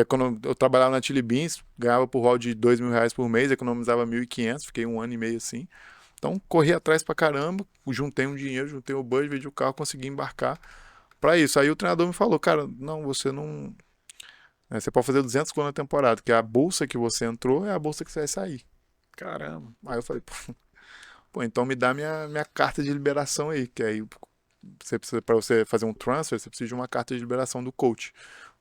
quando eu trabalhava na Chili Beans, ganhava por volta de R$2.000 por mês, economizava 1.500, fiquei 1 ano e meio assim. Então, corri atrás pra caramba, juntei um dinheiro, juntei o budget, vendi o carro, consegui embarcar pra isso. Aí o treinador me falou, cara, não, você não... você pode fazer 200 gols na temporada, que a bolsa que você entrou é a bolsa que você vai sair. Caramba. Aí eu falei, pô, então me dá minha carta de liberação aí, que aí para você fazer um transfer, você precisa de uma carta de liberação do coach.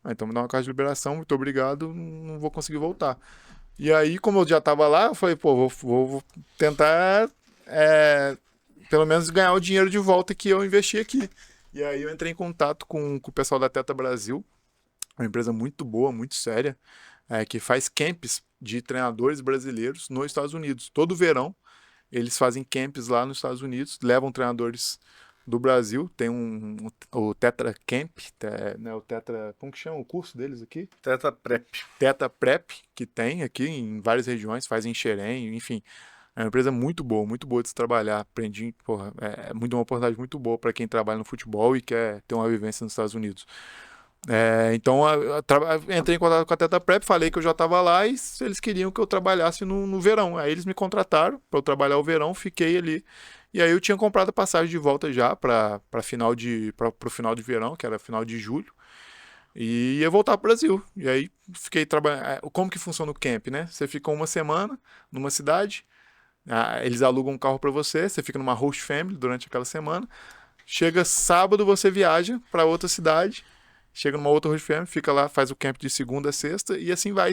Então me dá uma carta de liberação, muito obrigado, não vou conseguir voltar. E aí, como eu já tava lá, eu falei, pô, vou tentar pelo menos ganhar o dinheiro de volta que eu investi aqui. E aí eu entrei em contato com o pessoal da Teta Brasil, uma empresa muito boa, muito séria, que faz camps de treinadores brasileiros nos Estados Unidos. Todo verão, eles fazem camps lá nos Estados Unidos, levam treinadores do Brasil, tem o Tetra Camp, né, o Tetra, como que chama o curso deles aqui? Teta Prep. Teta Prep, que tem aqui em várias regiões, faz em Xerém, enfim. É uma empresa muito boa de se trabalhar. Aprendi, porra, uma oportunidade muito boa para quem trabalha no futebol e quer ter uma vivência nos Estados Unidos. Então, entrei em contato com a Teta Prep, falei que eu já estava lá e eles queriam que eu trabalhasse no verão. Aí eles me contrataram para eu trabalhar o verão, fiquei ali. E aí eu tinha comprado a passagem de volta já para o final de verão, que era final de julho, e ia voltar para o Brasil. E aí fiquei trabalhando. Como que funciona o camp, né? Você fica uma semana numa cidade, eles alugam um carro para você fica numa host family durante aquela semana. Chega sábado, você viaja para outra cidade. Chega numa outra host family, fica lá, faz o camp de segunda a sexta, e assim vai,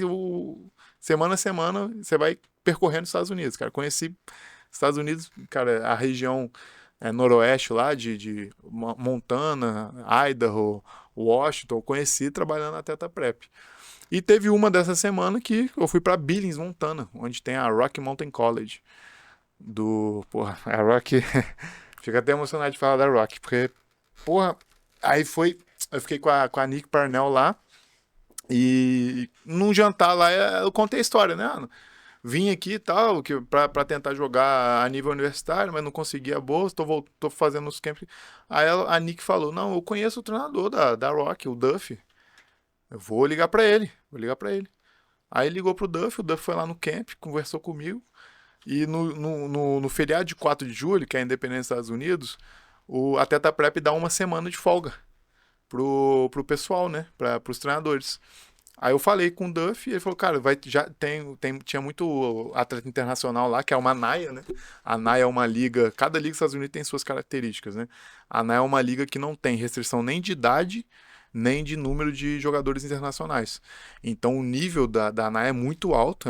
semana a semana, você vai percorrendo os Estados Unidos, cara. Conheci Estados Unidos, cara, a região noroeste lá, de Montana, Idaho, Washington, eu conheci trabalhando na Teta Prep. E teve uma dessa semana que eu fui para Billings, Montana, onde tem a Rocky Mountain College. A Rocky... Fico até emocionado de falar da Rocky, porque, aí eu fiquei com a Nick Parnell lá, e num jantar lá eu contei a história, né? Vim aqui e tal, pra tentar jogar a nível universitário, mas não consegui a bolsa, tô fazendo os camps. Aí a Nick falou, não, eu conheço o treinador da Rocky, o Duff. Eu vou ligar pra ele. Aí ligou pro Duff, o Duff foi lá no camp, conversou comigo, e no feriado de 4 de julho, que é a independência dos Estados Unidos, a Teta Prep dá uma semana de folga pro pessoal, né? Pros treinadores. Aí eu falei com o Duff e ele falou, cara, tinha muito atleta internacional lá, que é uma NAIA, né? A NAIA é uma liga, cada liga dos Estados Unidos tem suas características, né? A NAIA é uma liga que não tem restrição nem de idade, nem de número de jogadores internacionais. Então o nível da NAIA é muito alto,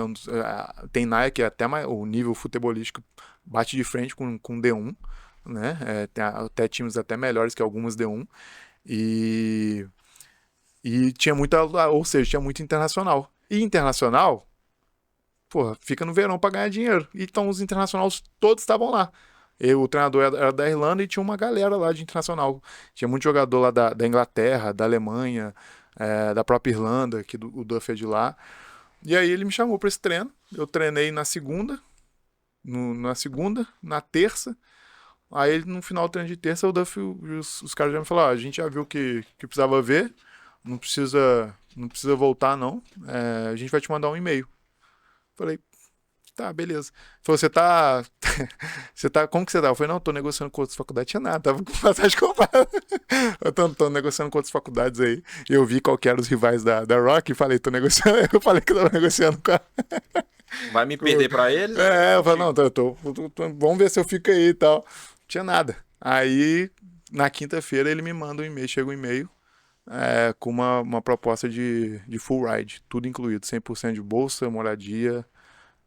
tem NAIA que é até o nível futebolístico bate de frente com D1, né? Tem até times até melhores que algumas D1. E tinha tinha muito internacional. E internacional, porra, fica no verão pra ganhar dinheiro. Então os internacionais todos estavam lá. O treinador era da Irlanda e tinha uma galera lá de internacional. Tinha muito jogador lá da Inglaterra, da Alemanha, da própria Irlanda, que o Duff é de lá. E aí ele me chamou para esse treino. Eu treinei na segunda, na terça. Aí no final do treino de terça, o Duff, os caras já me falaram, a gente já viu que precisava ver, não precisa voltar não, a gente vai te mandar um e-mail. Falei, tá, beleza. Falou, como que você tá? Eu falei, não, tô negociando com outras faculdades. Tinha nada, tava com passagem comprada. Eu tô negociando com outras faculdades aí. Eu vi qual que eram os rivais da Rock e falei, tô negociando. Eu falei que eu tava negociando com a... Vai me perder pra eles? Eu falei, não, vamos ver se eu fico aí e tal. Tinha nada. Aí, na quinta-feira, ele me manda um e-mail, chega um e-mail com uma proposta de full ride, tudo incluído, 100% de bolsa, moradia,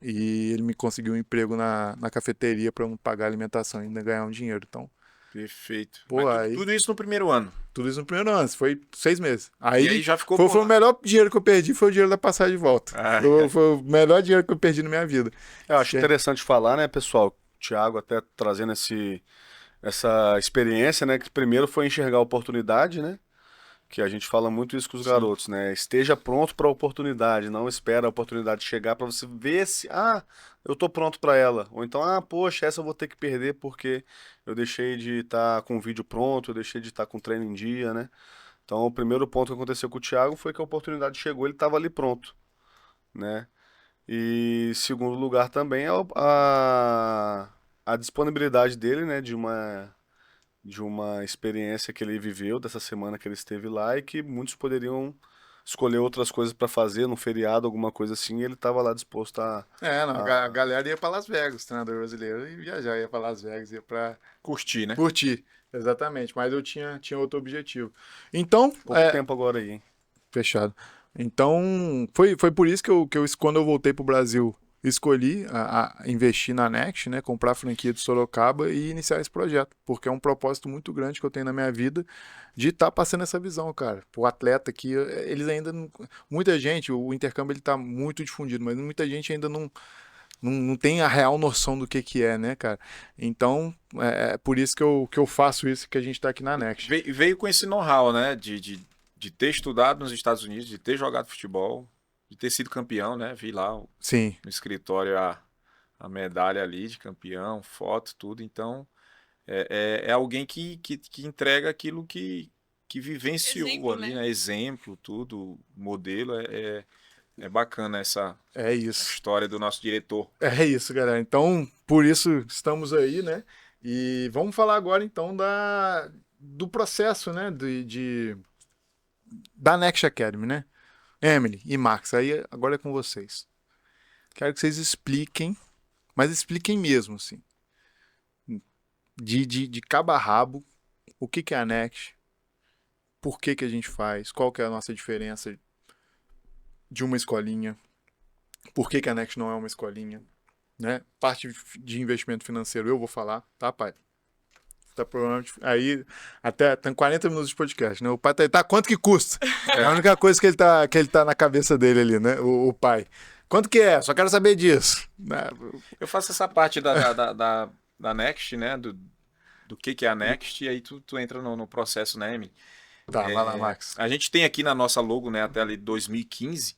e ele me conseguiu um emprego na cafeteria para não pagar alimentação e ainda ganhar um dinheiro. Então, Perfeito. pô, Mas aí, tudo isso no primeiro ano. tudo isso no primeiro ano, foi 6 meses. E aí já ficou foi por o lá. melhor dinheiro que eu perdi, foi o dinheiro da passagem de volta. Ah. Foi o melhor dinheiro que eu perdi na minha vida. Eu acho interessante falar, né, pessoal? O Thiago até trazendo essa experiência, né? Que primeiro foi enxergar a oportunidade, né? Que a gente fala muito isso com os garotos, né? Esteja pronto para a oportunidade, não espera a oportunidade chegar para você ver se, eu tô pronto para ela. Ou então, poxa, essa eu vou ter que perder porque eu deixei de estar com o vídeo pronto, eu deixei de estar com o treino em dia, né? Então, o primeiro ponto que aconteceu com o Thiago foi que a oportunidade chegou, ele estava ali pronto, né? E segundo lugar também é a disponibilidade dele, né, de uma experiência que ele viveu dessa semana que ele esteve lá e que muitos poderiam escolher outras coisas para fazer, num feriado, alguma coisa assim, e ele estava lá disposto a... A galera ia pra Las Vegas, o treinador brasileiro, e viajar, ia pra Las Vegas, ia pra Curtir, né? curtir. Exatamente, mas eu tinha outro objetivo. Então, Pouco tempo agora aí, hein? fechado. Então, foi por isso que quando eu voltei pro Brasil, escolhi a investir na Next, né, comprar a franquia de Sorocaba e iniciar esse projeto, porque é um propósito muito grande que eu tenho na minha vida de estar passando essa visão, cara. O atleta aqui, eles ainda não, muita gente, o intercâmbio ele tá muito difundido, mas muita gente ainda não tem a real noção do que é, né, cara? Então, é por isso que eu faço isso, que a gente tá aqui na Next. Veio com esse know-how, né? De ter estudado nos Estados Unidos, de ter jogado futebol, de ter sido campeão, né? Vi lá Sim, no escritório a medalha ali de campeão, foto, tudo. Então, é alguém que entrega aquilo que vivenciou Exemplo, ali, né? né? Exemplo, tudo, modelo. É bacana essa é isso. história do nosso diretor. É isso, galera. Então, por isso estamos aí, né? E vamos falar agora, então, do processo, né? Da Next Academy, né? Emily e Max, aí agora é com vocês. Quero que vocês expliquem, mas expliquem mesmo, assim. De cabo a rabo, o que é a Next, por que a gente faz, qual que é a nossa diferença de uma escolinha, por que a Next não é uma escolinha, né? Parte de investimento financeiro eu vou falar, tá, pai? Tá provavelmente aí até tem 40 minutos de podcast, né? O pai tá quanto que custa? É a única coisa que ele tá na cabeça dele ali, né? O pai. Quanto que é? Só quero saber disso. Eu faço essa parte da Next, né? Do que é a Next, e aí tu entra no processo, né, Emily? Tá, vai lá, Max. A gente tem aqui na nossa logo, né, até ali 2015.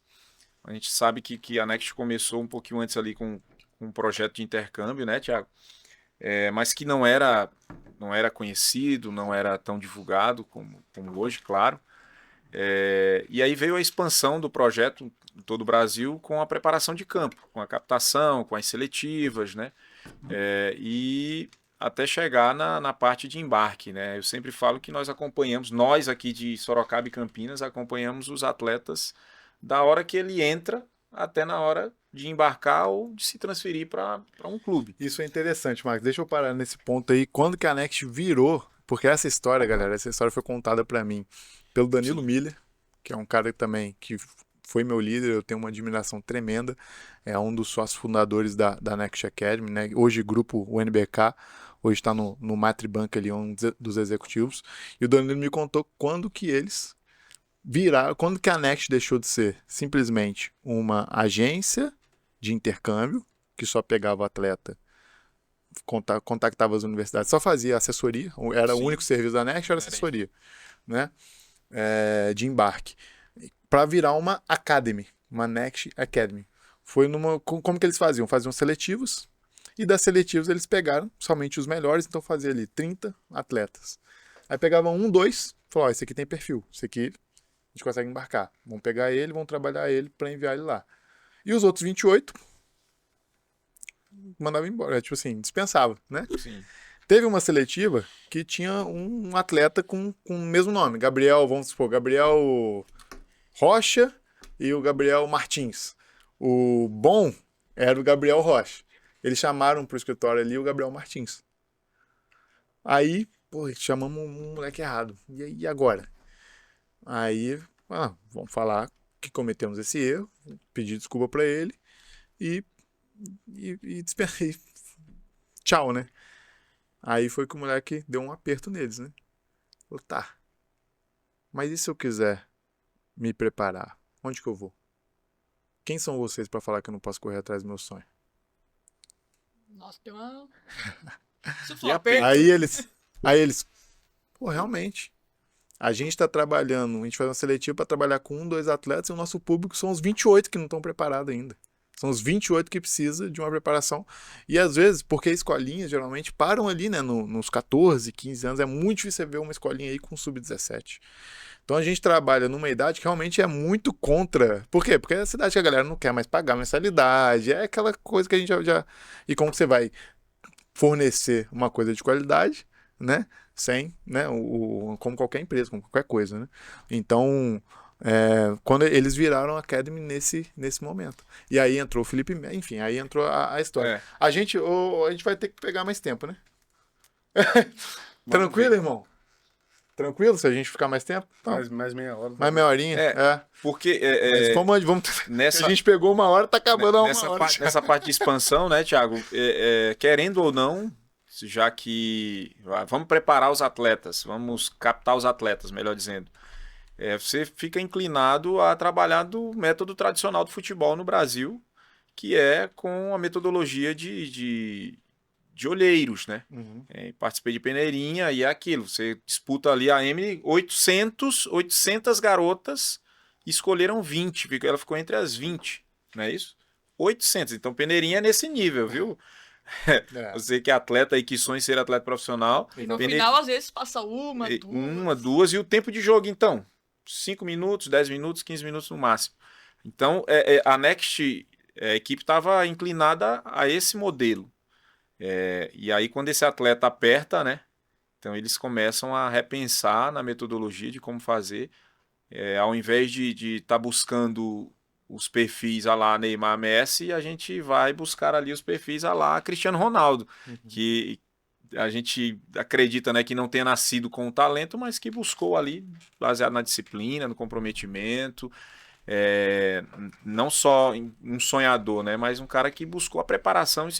A gente sabe que a Next começou um pouquinho antes ali com um projeto de intercâmbio, né, Thiago? Mas que não era conhecido, não era tão divulgado como hoje, claro. E aí veio a expansão do projeto em todo o Brasil com a preparação de campo, com a captação, com as seletivas, né? E até chegar na parte de embarque, né? Eu sempre falo que nós aqui de Sorocaba e Campinas, acompanhamos os atletas da hora que ele entra até na hora de embarcar ou de se transferir para um clube. Isso é interessante, Max. Deixa eu parar nesse ponto aí. Quando que a Next virou? Porque essa história, galera, foi contada para mim pelo Danilo Miller, que é um cara também que foi meu líder, eu tenho uma admiração tremenda. É um dos sócios fundadores da Next Academy, né? Hoje grupo UNBK, hoje está no Matribank ali, um dos executivos. E o Danilo me contou quando que eles viraram, quando que a Next deixou de ser simplesmente uma agência de intercâmbio, que só pegava atleta contactava as universidades, só fazia assessoria, era o Sim. único serviço da Next, era Era assessoria, né? De embarque, para virar uma academy, uma Next Academy. Como que eles faziam? Faziam seletivos, e das seletivas eles pegaram somente os melhores, então fazia ali 30 atletas. Aí pegavam um, dois, falavam, esse aqui tem perfil, esse aqui a gente consegue embarcar. Vamos pegar ele, vamos trabalhar ele para enviar ele lá. E os outros 28 mandava embora, tipo assim, dispensava, né? Sim. Teve uma seletiva que tinha um atleta com o mesmo nome, Gabriel, vamos supor, Gabriel Rocha e o Gabriel Martins. O bom era o Gabriel Rocha. Eles chamaram pro escritório ali o Gabriel Martins. Aí, pô, chamamos um moleque errado. E agora? Aí, vamos falar que cometemos esse erro, pedir desculpa pra ele e tchau, né? Aí foi que o moleque deu um aperto neles, né? Falou, tá, mas e se eu quiser me preparar? Onde que eu vou? Quem são vocês pra falar que eu não posso correr atrás do meu sonho? Nossa, deu uma. Isso E foi um a aperto. Aí eles, pô, realmente, a gente tá trabalhando, a gente faz uma seletiva pra trabalhar com 1, 2 atletas e o nosso público são os 28 que não estão preparados ainda. São os 28 que precisa de uma preparação. E às vezes, porque escolinhas geralmente param ali, né, nos 14, 15 anos, é muito difícil você ver uma escolinha aí com sub-17. Então a gente trabalha numa idade que realmente é muito contra. Por quê? Porque é a cidade que a galera não quer mais pagar mensalidade, é aquela coisa que a gente já. E como que você vai fornecer uma coisa de qualidade, né? Sem, né? Como qualquer empresa, como qualquer coisa, né? Então, quando eles viraram a Academy nesse momento. E aí entrou o Felipe, enfim, aí entrou a história. É. A gente vai ter que pegar mais tempo, né? Vamos Tranquilo, ver. irmão? Tranquilo se a gente ficar mais tempo? Não. Mais meia hora. Mais meia horinha? É. Porque Mas vamos nessa, a gente pegou uma hora, tá acabando a uma nessa, hora. parte, nessa parte de expansão, né, Thiago? Querendo ou não, já que vamos preparar os atletas, vamos captar os atletas, melhor dizendo. Você fica inclinado a trabalhar do método tradicional do futebol no Brasil, que é com a metodologia de olheiros, né? Uhum. Participei de peneirinha e é aquilo. Você disputa ali a M, 800 garotas escolheram 20, ela ficou entre as 20, não é isso? 800, então peneirinha é nesse nível, viu? Você que é atleta e que sonha em ser atleta profissional. E no final, às vezes, passa uma, duas. Uma, duas, e o tempo de jogo, então? 5 minutos, 10 minutos, 15 minutos no máximo. Então, a Next, a equipe estava inclinada a esse modelo. E aí, quando esse atleta aperta, né? Então, eles começam a repensar na metodologia de como fazer. Ao invés de estar buscando os perfis a lá Neymar, Messi, a gente vai buscar ali os perfis a lá Cristiano Ronaldo, que a gente acredita, né, que não tenha nascido com o talento, mas que buscou ali, baseado na disciplina, no comprometimento, não só um sonhador, né, mas um cara que buscou a preparação e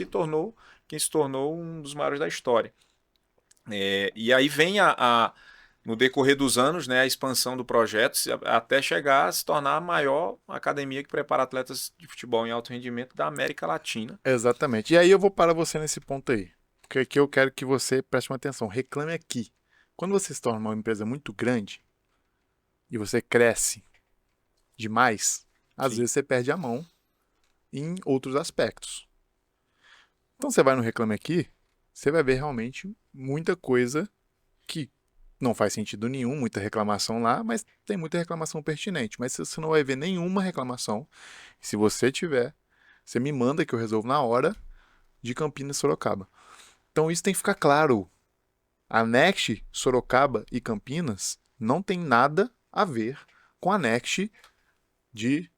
quem se tornou um dos maiores da história. E aí vem no decorrer dos anos, né, a expansão do projeto, até chegar a se tornar a maior academia que prepara atletas de futebol em alto rendimento da América Latina. Exatamente. E aí eu vou parar você nesse ponto aí. Porque aqui eu quero que você preste uma atenção. Reclame aqui. Quando você se torna uma empresa muito grande e você cresce demais, às vezes você perde a mão em outros aspectos. Então você vai no Reclame Aqui, você vai ver realmente muita coisa que não faz sentido nenhum, muita reclamação lá, mas tem muita reclamação pertinente. Mas você não vai ver nenhuma reclamação. Se você tiver, você me manda que eu resolvo na hora de Campinas e Sorocaba. Então isso tem que ficar claro. A Next, Sorocaba e Campinas não tem nada a ver com a Next de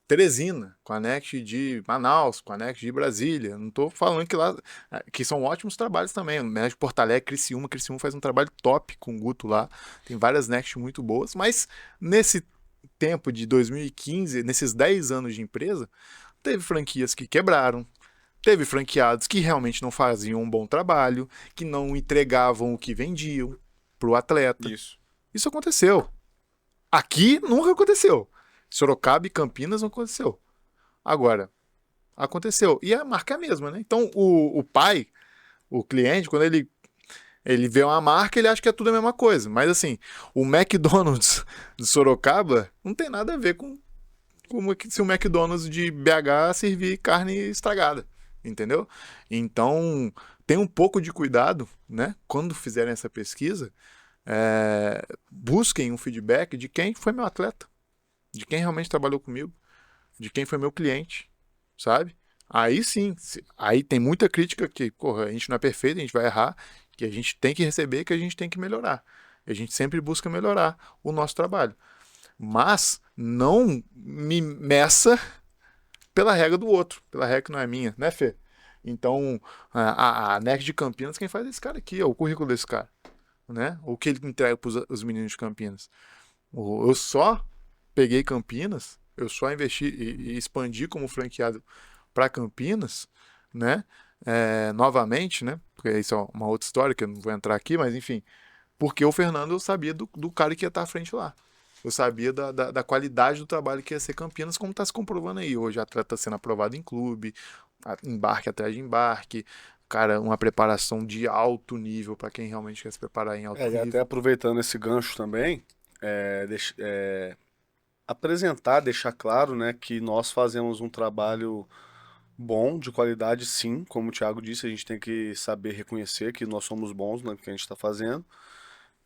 Teresina, com a Next de Manaus, com a Next de Brasília. Não estou falando que lá, que são ótimos trabalhos também. O Next Porto Alegre, Criciúma faz um trabalho top com o Guto lá. Tem várias Next muito boas, mas nesse tempo de 2015, nesses 10 anos de empresa, teve franquias que quebraram, teve franqueados que realmente não faziam um bom trabalho, que não entregavam o que vendiam para o atleta. Isso aconteceu. Aqui nunca aconteceu. Sorocaba e Campinas não aconteceu. Agora, aconteceu. E a marca é a mesma, né? Então, o pai O cliente, quando ele vê uma marca, ele acha que é tudo a mesma coisa. Mas assim, o McDonald's de Sorocaba não tem nada a ver com como se o McDonald's de BH servir carne estragada, entendeu? Então, tem um pouco de cuidado, né? Quando fizerem essa pesquisa, busquem um feedback de quem foi meu atleta, de quem realmente trabalhou comigo, de quem foi meu cliente, sabe? Aí sim, aí tem muita crítica que, porra, a gente não é perfeito, a gente vai errar, que a gente tem que receber, que a gente tem que melhorar. A gente sempre busca melhorar o nosso trabalho. Mas não me meça pela regra do outro, pela regra que não é minha, né, Fê? Então, a NEC de Campinas, quem faz é esse cara aqui, é o currículo desse cara, né? O que ele entrega para os meninos de Campinas. Eu só peguei Campinas, eu só investi e expandi como franqueado para Campinas, né? Novamente, né? Porque isso é uma outra história que eu não vou entrar aqui, mas enfim, porque o Fernando eu sabia do cara que ia estar à frente lá. Eu sabia da qualidade do trabalho que ia ser Campinas, como está se comprovando aí. Hoje o atleta está sendo aprovado em clube, embarque atrás de embarque, cara, uma preparação de alto nível para quem realmente quer se preparar em alto E até nível. aproveitando esse gancho também, apresentar, deixar claro, né, que nós fazemos um trabalho bom, de qualidade, sim. Como o Thiago disse, a gente tem que saber reconhecer que nós somos bons no que a gente está fazendo.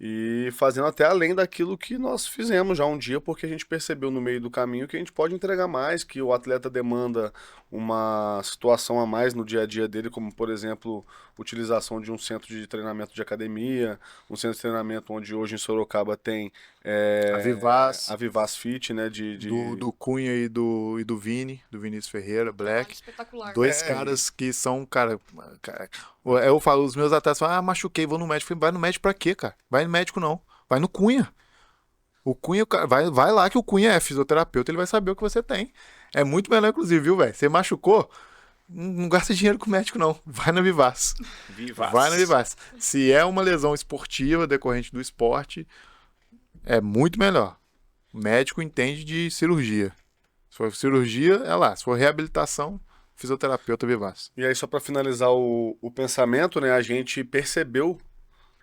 E fazendo até além daquilo que nós fizemos já um dia, porque a gente percebeu no meio do caminho que a gente pode entregar mais, que o atleta demanda uma situação a mais no dia a dia dele, como por exemplo, utilização de um centro de treinamento de academia, um centro de treinamento onde hoje em Sorocaba tem A Vivaz, a Vivaz Fit, né, do Cunha e do Vini, do Vinícius Ferreira, Trabalho Black. espetacular. Dois caras que são, cara, eu falo, os meus atletas falam, machuquei, vou no médico. Eu falei, vai no médico pra quê, cara? Vai no médico não. Vai no Cunha. O Cunha, vai lá que o Cunha é fisioterapeuta, ele vai saber o que você tem. É muito melhor, inclusive, viu, velho? Você machucou, não gasta dinheiro com o médico, não. Vai na Vivaz. Vivaz. Vai na Vivaz. Se é uma lesão esportiva decorrente do esporte, é muito melhor. O médico entende de cirurgia. Se for cirurgia, é lá. Se for reabilitação, fisioterapeuta Vivaz. E aí, só para finalizar o pensamento, né, a gente percebeu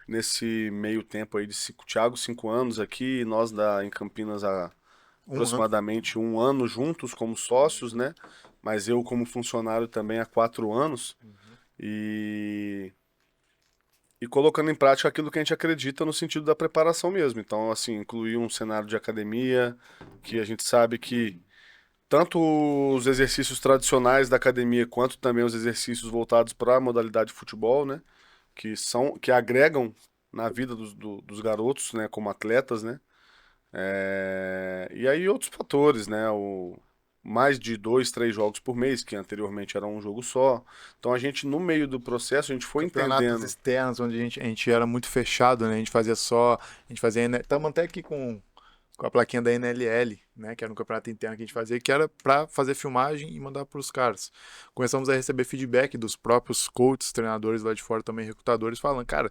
nesse meio tempo aí de Thiago, 5 anos aqui, e nós em Campinas há Um ano. aproximadamente 1 ano juntos como sócios, né? Mas eu como funcionário também há 4 anos. E colocando em prática aquilo que a gente acredita no sentido da preparação mesmo. Então, assim, incluir um cenário de academia, que a gente sabe que tanto os exercícios tradicionais da academia, quanto também os exercícios voltados para a modalidade de futebol, né? Que agregam na vida dos garotos, né? Como atletas, né? E aí outros fatores, né? Mais de 2, 3 jogos por mês, que anteriormente era um jogo só. Então a gente, no meio do processo, a gente foi Campeonatos entendendo. externos, onde a gente era muito fechado, né? A gente fazia só. A gente fazia. Estamos até aqui com a plaquinha da NLL, né? Que era um campeonato interno que a gente fazia, que era para fazer filmagem e mandar para os caras. Começamos a receber feedback dos próprios coaches, treinadores lá de fora também, recrutadores, falando, cara,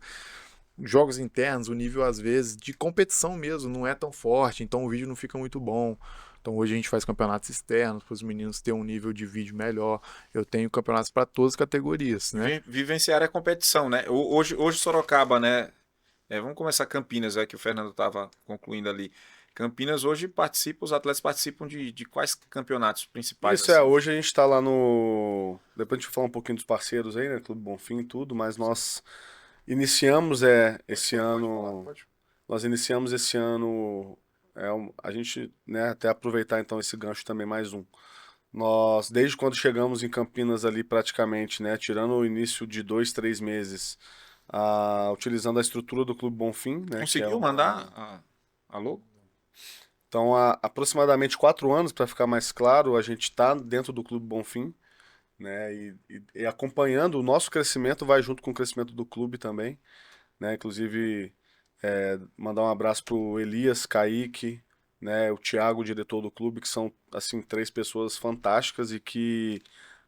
jogos internos, o nível às vezes de competição mesmo não é tão forte, então o vídeo não fica muito bom. Então hoje a gente faz campeonatos externos para os meninos terem um nível de vídeo melhor. Eu tenho campeonatos para todas as categorias, né? Vivenciar a competição, né? Hoje Sorocaba, né? Vamos começar Campinas, que o Fernando estava concluindo ali. Campinas hoje os atletas participam de quais campeonatos principais? Isso assim? hoje a gente tá lá no. Depois a gente vai falar um pouquinho dos parceiros aí, né? Clube Bonfim e tudo, mas nós iniciamos esse ano. Nós iniciamos esse ano. A gente, né, até aproveitar então esse gancho também, mais um. Nós, desde quando chegamos em Campinas ali praticamente, né, tirando o início de 2, 3 meses, utilizando a estrutura do Clube Bonfim, né, que é Conseguiu mandar a logo? Então, há aproximadamente 4 anos, para ficar mais claro, a gente está dentro do Clube Bonfim, né, e acompanhando o nosso crescimento, vai junto com o crescimento do clube também, né, inclusive mandar um abraço pro Elias, Kaique, né, o Thiago, o diretor do clube, que são, assim, 3 pessoas fantásticas e que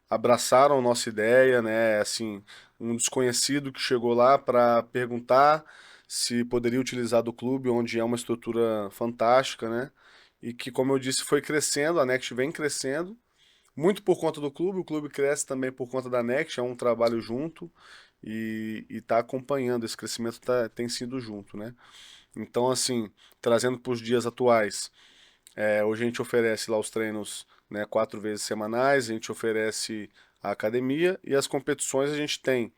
abraçaram nossa ideia, né, assim, um desconhecido que chegou lá para perguntar se poderia utilizar do clube, onde é uma estrutura fantástica, né, e que, como eu disse, foi crescendo, a Next vem crescendo, muito por conta do clube, o clube cresce também por conta da Next, é um trabalho junto, e tá acompanhando, esse crescimento tem sido junto, né? Então, assim, trazendo para os dias atuais, hoje a gente oferece lá os treinos, né, 4 vezes semanais, a gente oferece a academia e as competições a gente tem,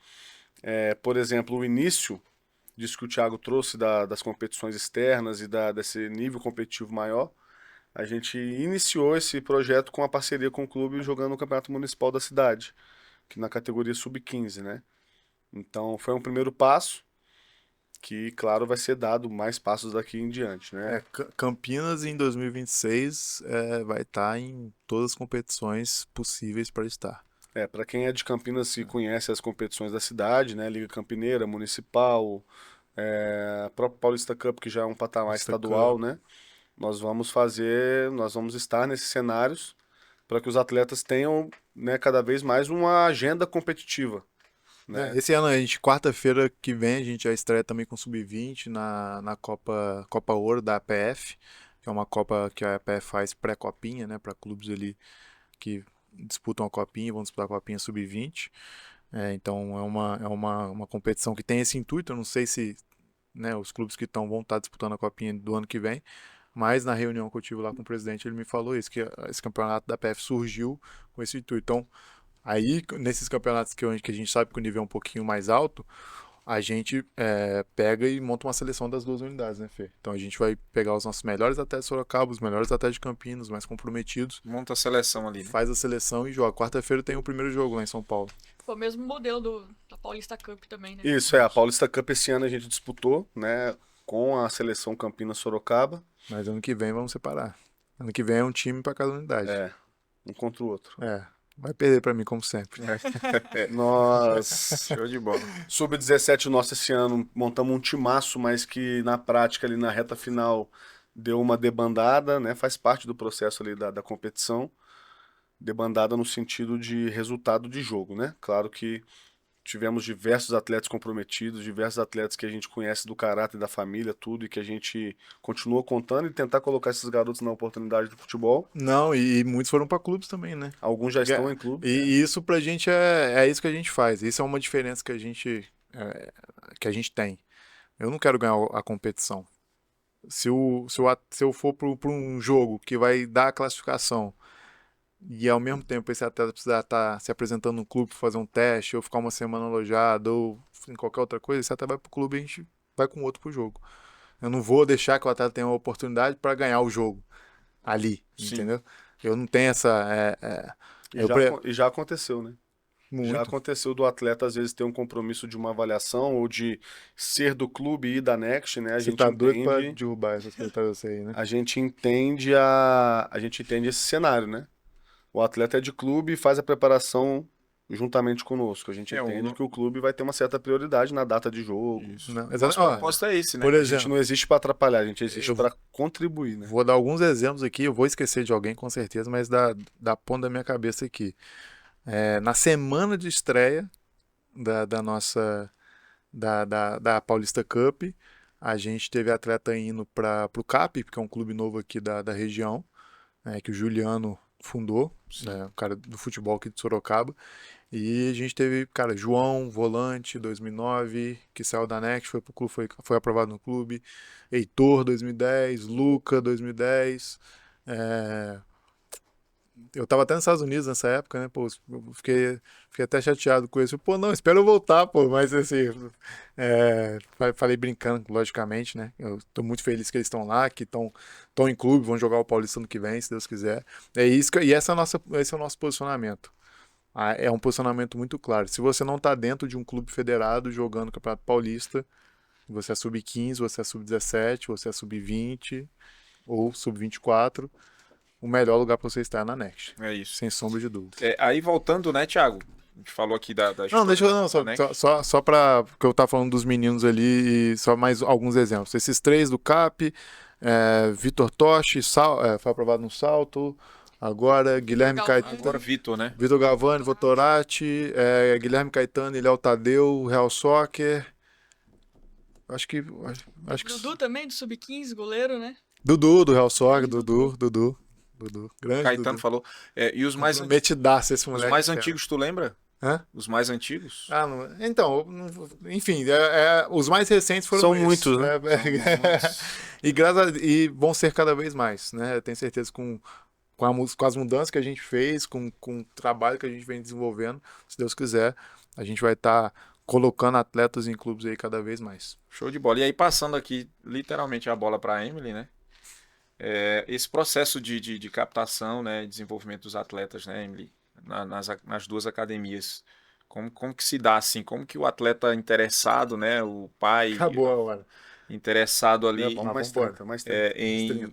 por exemplo, o início disso que o Thiago trouxe das competições externas e desse nível competitivo maior. A gente iniciou esse projeto com a parceria com o clube jogando no Campeonato Municipal da cidade, que na categoria sub-15, né? Então foi um primeiro passo que, claro, vai ser dado mais passos daqui em diante, né? Campinas em 2026 vai estar em todas as competições possíveis para estar. Para quem é de Campinas e conhece as competições da cidade, né? Liga Campineira, Municipal, a própria Paulista Cup, que já é um patamar Paulista estadual, Cup. né? Nós vamos estar nesses cenários para que os atletas tenham, né, cada vez mais uma agenda competitiva, né? Esse ano, quarta-feira que vem, a gente já estreia também com Sub-20 na Copa Ouro da APF, que é uma Copa que a APF faz pré-copinha, né, para clubes ali que disputam a copinha, vão disputar a copinha Sub-20. Então é uma competição que tem esse intuito. Eu não sei se, né, os clubes que vão estar disputando a copinha do ano que vem, mas na reunião que eu tive lá com o presidente, ele me falou isso, que esse campeonato da APF surgiu com esse intuito. Então, aí, nesses campeonatos que a gente sabe que o nível é um pouquinho mais alto, a gente pega e monta uma seleção das duas unidades, né, Fê? Então a gente vai pegar os nossos melhores atletas de Sorocaba, os melhores atletas de Campinas, mais comprometidos, Monta a seleção ali, né? faz a seleção e joga. Quarta-feira tem o primeiro jogo lá em São Paulo. Foi o mesmo modelo da Paulista Cup também, né? Isso, a Paulista Cup esse ano a gente disputou, né, com a seleção Campinas Sorocaba. Mas ano que vem vamos separar. Ano que vem é um time para cada unidade. Um contra o outro. Vai perder para mim, como sempre. Nós, Show de bola. Sub-17 nosso esse ano, montamos um timaço, mas que na prática, ali na reta final, deu uma debandada, né? Faz parte do processo ali da competição. Debandada no sentido de resultado de jogo, né? Claro que tivemos diversos atletas comprometidos, diversos atletas que a gente conhece do caráter da família, tudo, e que a gente continua contando e tentar colocar esses garotos na oportunidade do futebol. Não, e muitos foram para clubes também, né? Alguns já estão em clube. E isso pra gente é isso que a gente faz. Isso é uma diferença que a gente tem. Eu não quero ganhar a competição. Se eu for para um jogo que vai dar a classificação e ao mesmo tempo esse atleta precisar estar se apresentando no clube para fazer um teste, ou ficar uma semana alojado, ou em qualquer outra coisa, esse atleta vai pro clube e a gente vai com outro pro jogo. Eu não vou deixar que o atleta tenha uma oportunidade para ganhar o jogo ali, Sim. entendeu? Eu não tenho essa... E já aconteceu, né? Muito. Já aconteceu do atleta às vezes ter um compromisso de uma avaliação ou de ser do clube e ir da Next, né? Você tá doido pra derrubar essas coisas pra você aí, né? A gente entende esse cenário, né? O atleta é de clube e faz a preparação juntamente conosco. A gente entende que o clube vai ter uma certa prioridade na data de jogo. Isso. Não, Nosso propósito é esse, né? Por A exemplo, gente não existe para atrapalhar, a gente existe para contribuir, né? vou dar alguns exemplos aqui, eu vou esquecer de alguém com certeza, mas da ponta da minha cabeça aqui. Na semana de estreia da Paulista Cup, a gente teve atleta indo para o CAP, que é um clube novo aqui da região, que o Juliano fundou, um cara do futebol aqui de Sorocaba. E a gente teve, cara, João, volante, 2009, que saiu da Next, foi pro clube, foi aprovado no clube. Heitor, 2010, Luca, 2010. Eu tava até nos Estados Unidos nessa época, né? Pô, eu fiquei até chateado com isso. Pô, não, espero eu voltar, pô. Mas assim, falei brincando, logicamente, né? Eu tô muito feliz que eles estão lá, que estão em clube, vão jogar o Paulista ano que vem, se Deus quiser. E esse é o nosso posicionamento. É um posicionamento muito claro. Se você não tá dentro de um clube federado jogando o Campeonato Paulista, você é sub-15, você é sub-17, você é sub-20 ou sub-24, o melhor lugar para você estar é na Next. É isso. Sem sombra de dúvida. Aí voltando, né, Thiago? A gente falou aqui da Não, deixa eu... Só para... Porque eu tava falando dos meninos ali e só mais alguns exemplos. Esses três do CAP, Vitor Toshi, foi aprovado no salto. Agora, Guilherme Caetano... Agora Vitor, né? Vitor Galvani, Votorati, Guilherme Caetano, Léo Tadeu, Real Soccer. Acho que... Dudu também, do Sub-15, goleiro, né? Dudu, do Real Soccer, Dudu. Grande Caetano Dudu. falou. E os mais Metidaço esse moleque. Os mais antigos, tu lembra? Hã? Os mais antigos? Ah, então, enfim, os mais recentes foram São esses, muitos, né? E vão ser cada vez mais, né? Eu tenho certeza com as mudanças que a gente fez, com o trabalho que a gente vem desenvolvendo, se Deus quiser, a gente vai estar colocando atletas em clubes aí cada vez mais. Show de bola. E aí, passando aqui literalmente a bola para a Emily, né? Esse processo de captação, né, desenvolvimento dos atletas, né, Emily, nas duas academias, como que se dá assim? Como que o atleta interessado, né, o pai Acabou a hora. interessado ali Vamos mais vambora. 30, mais 30.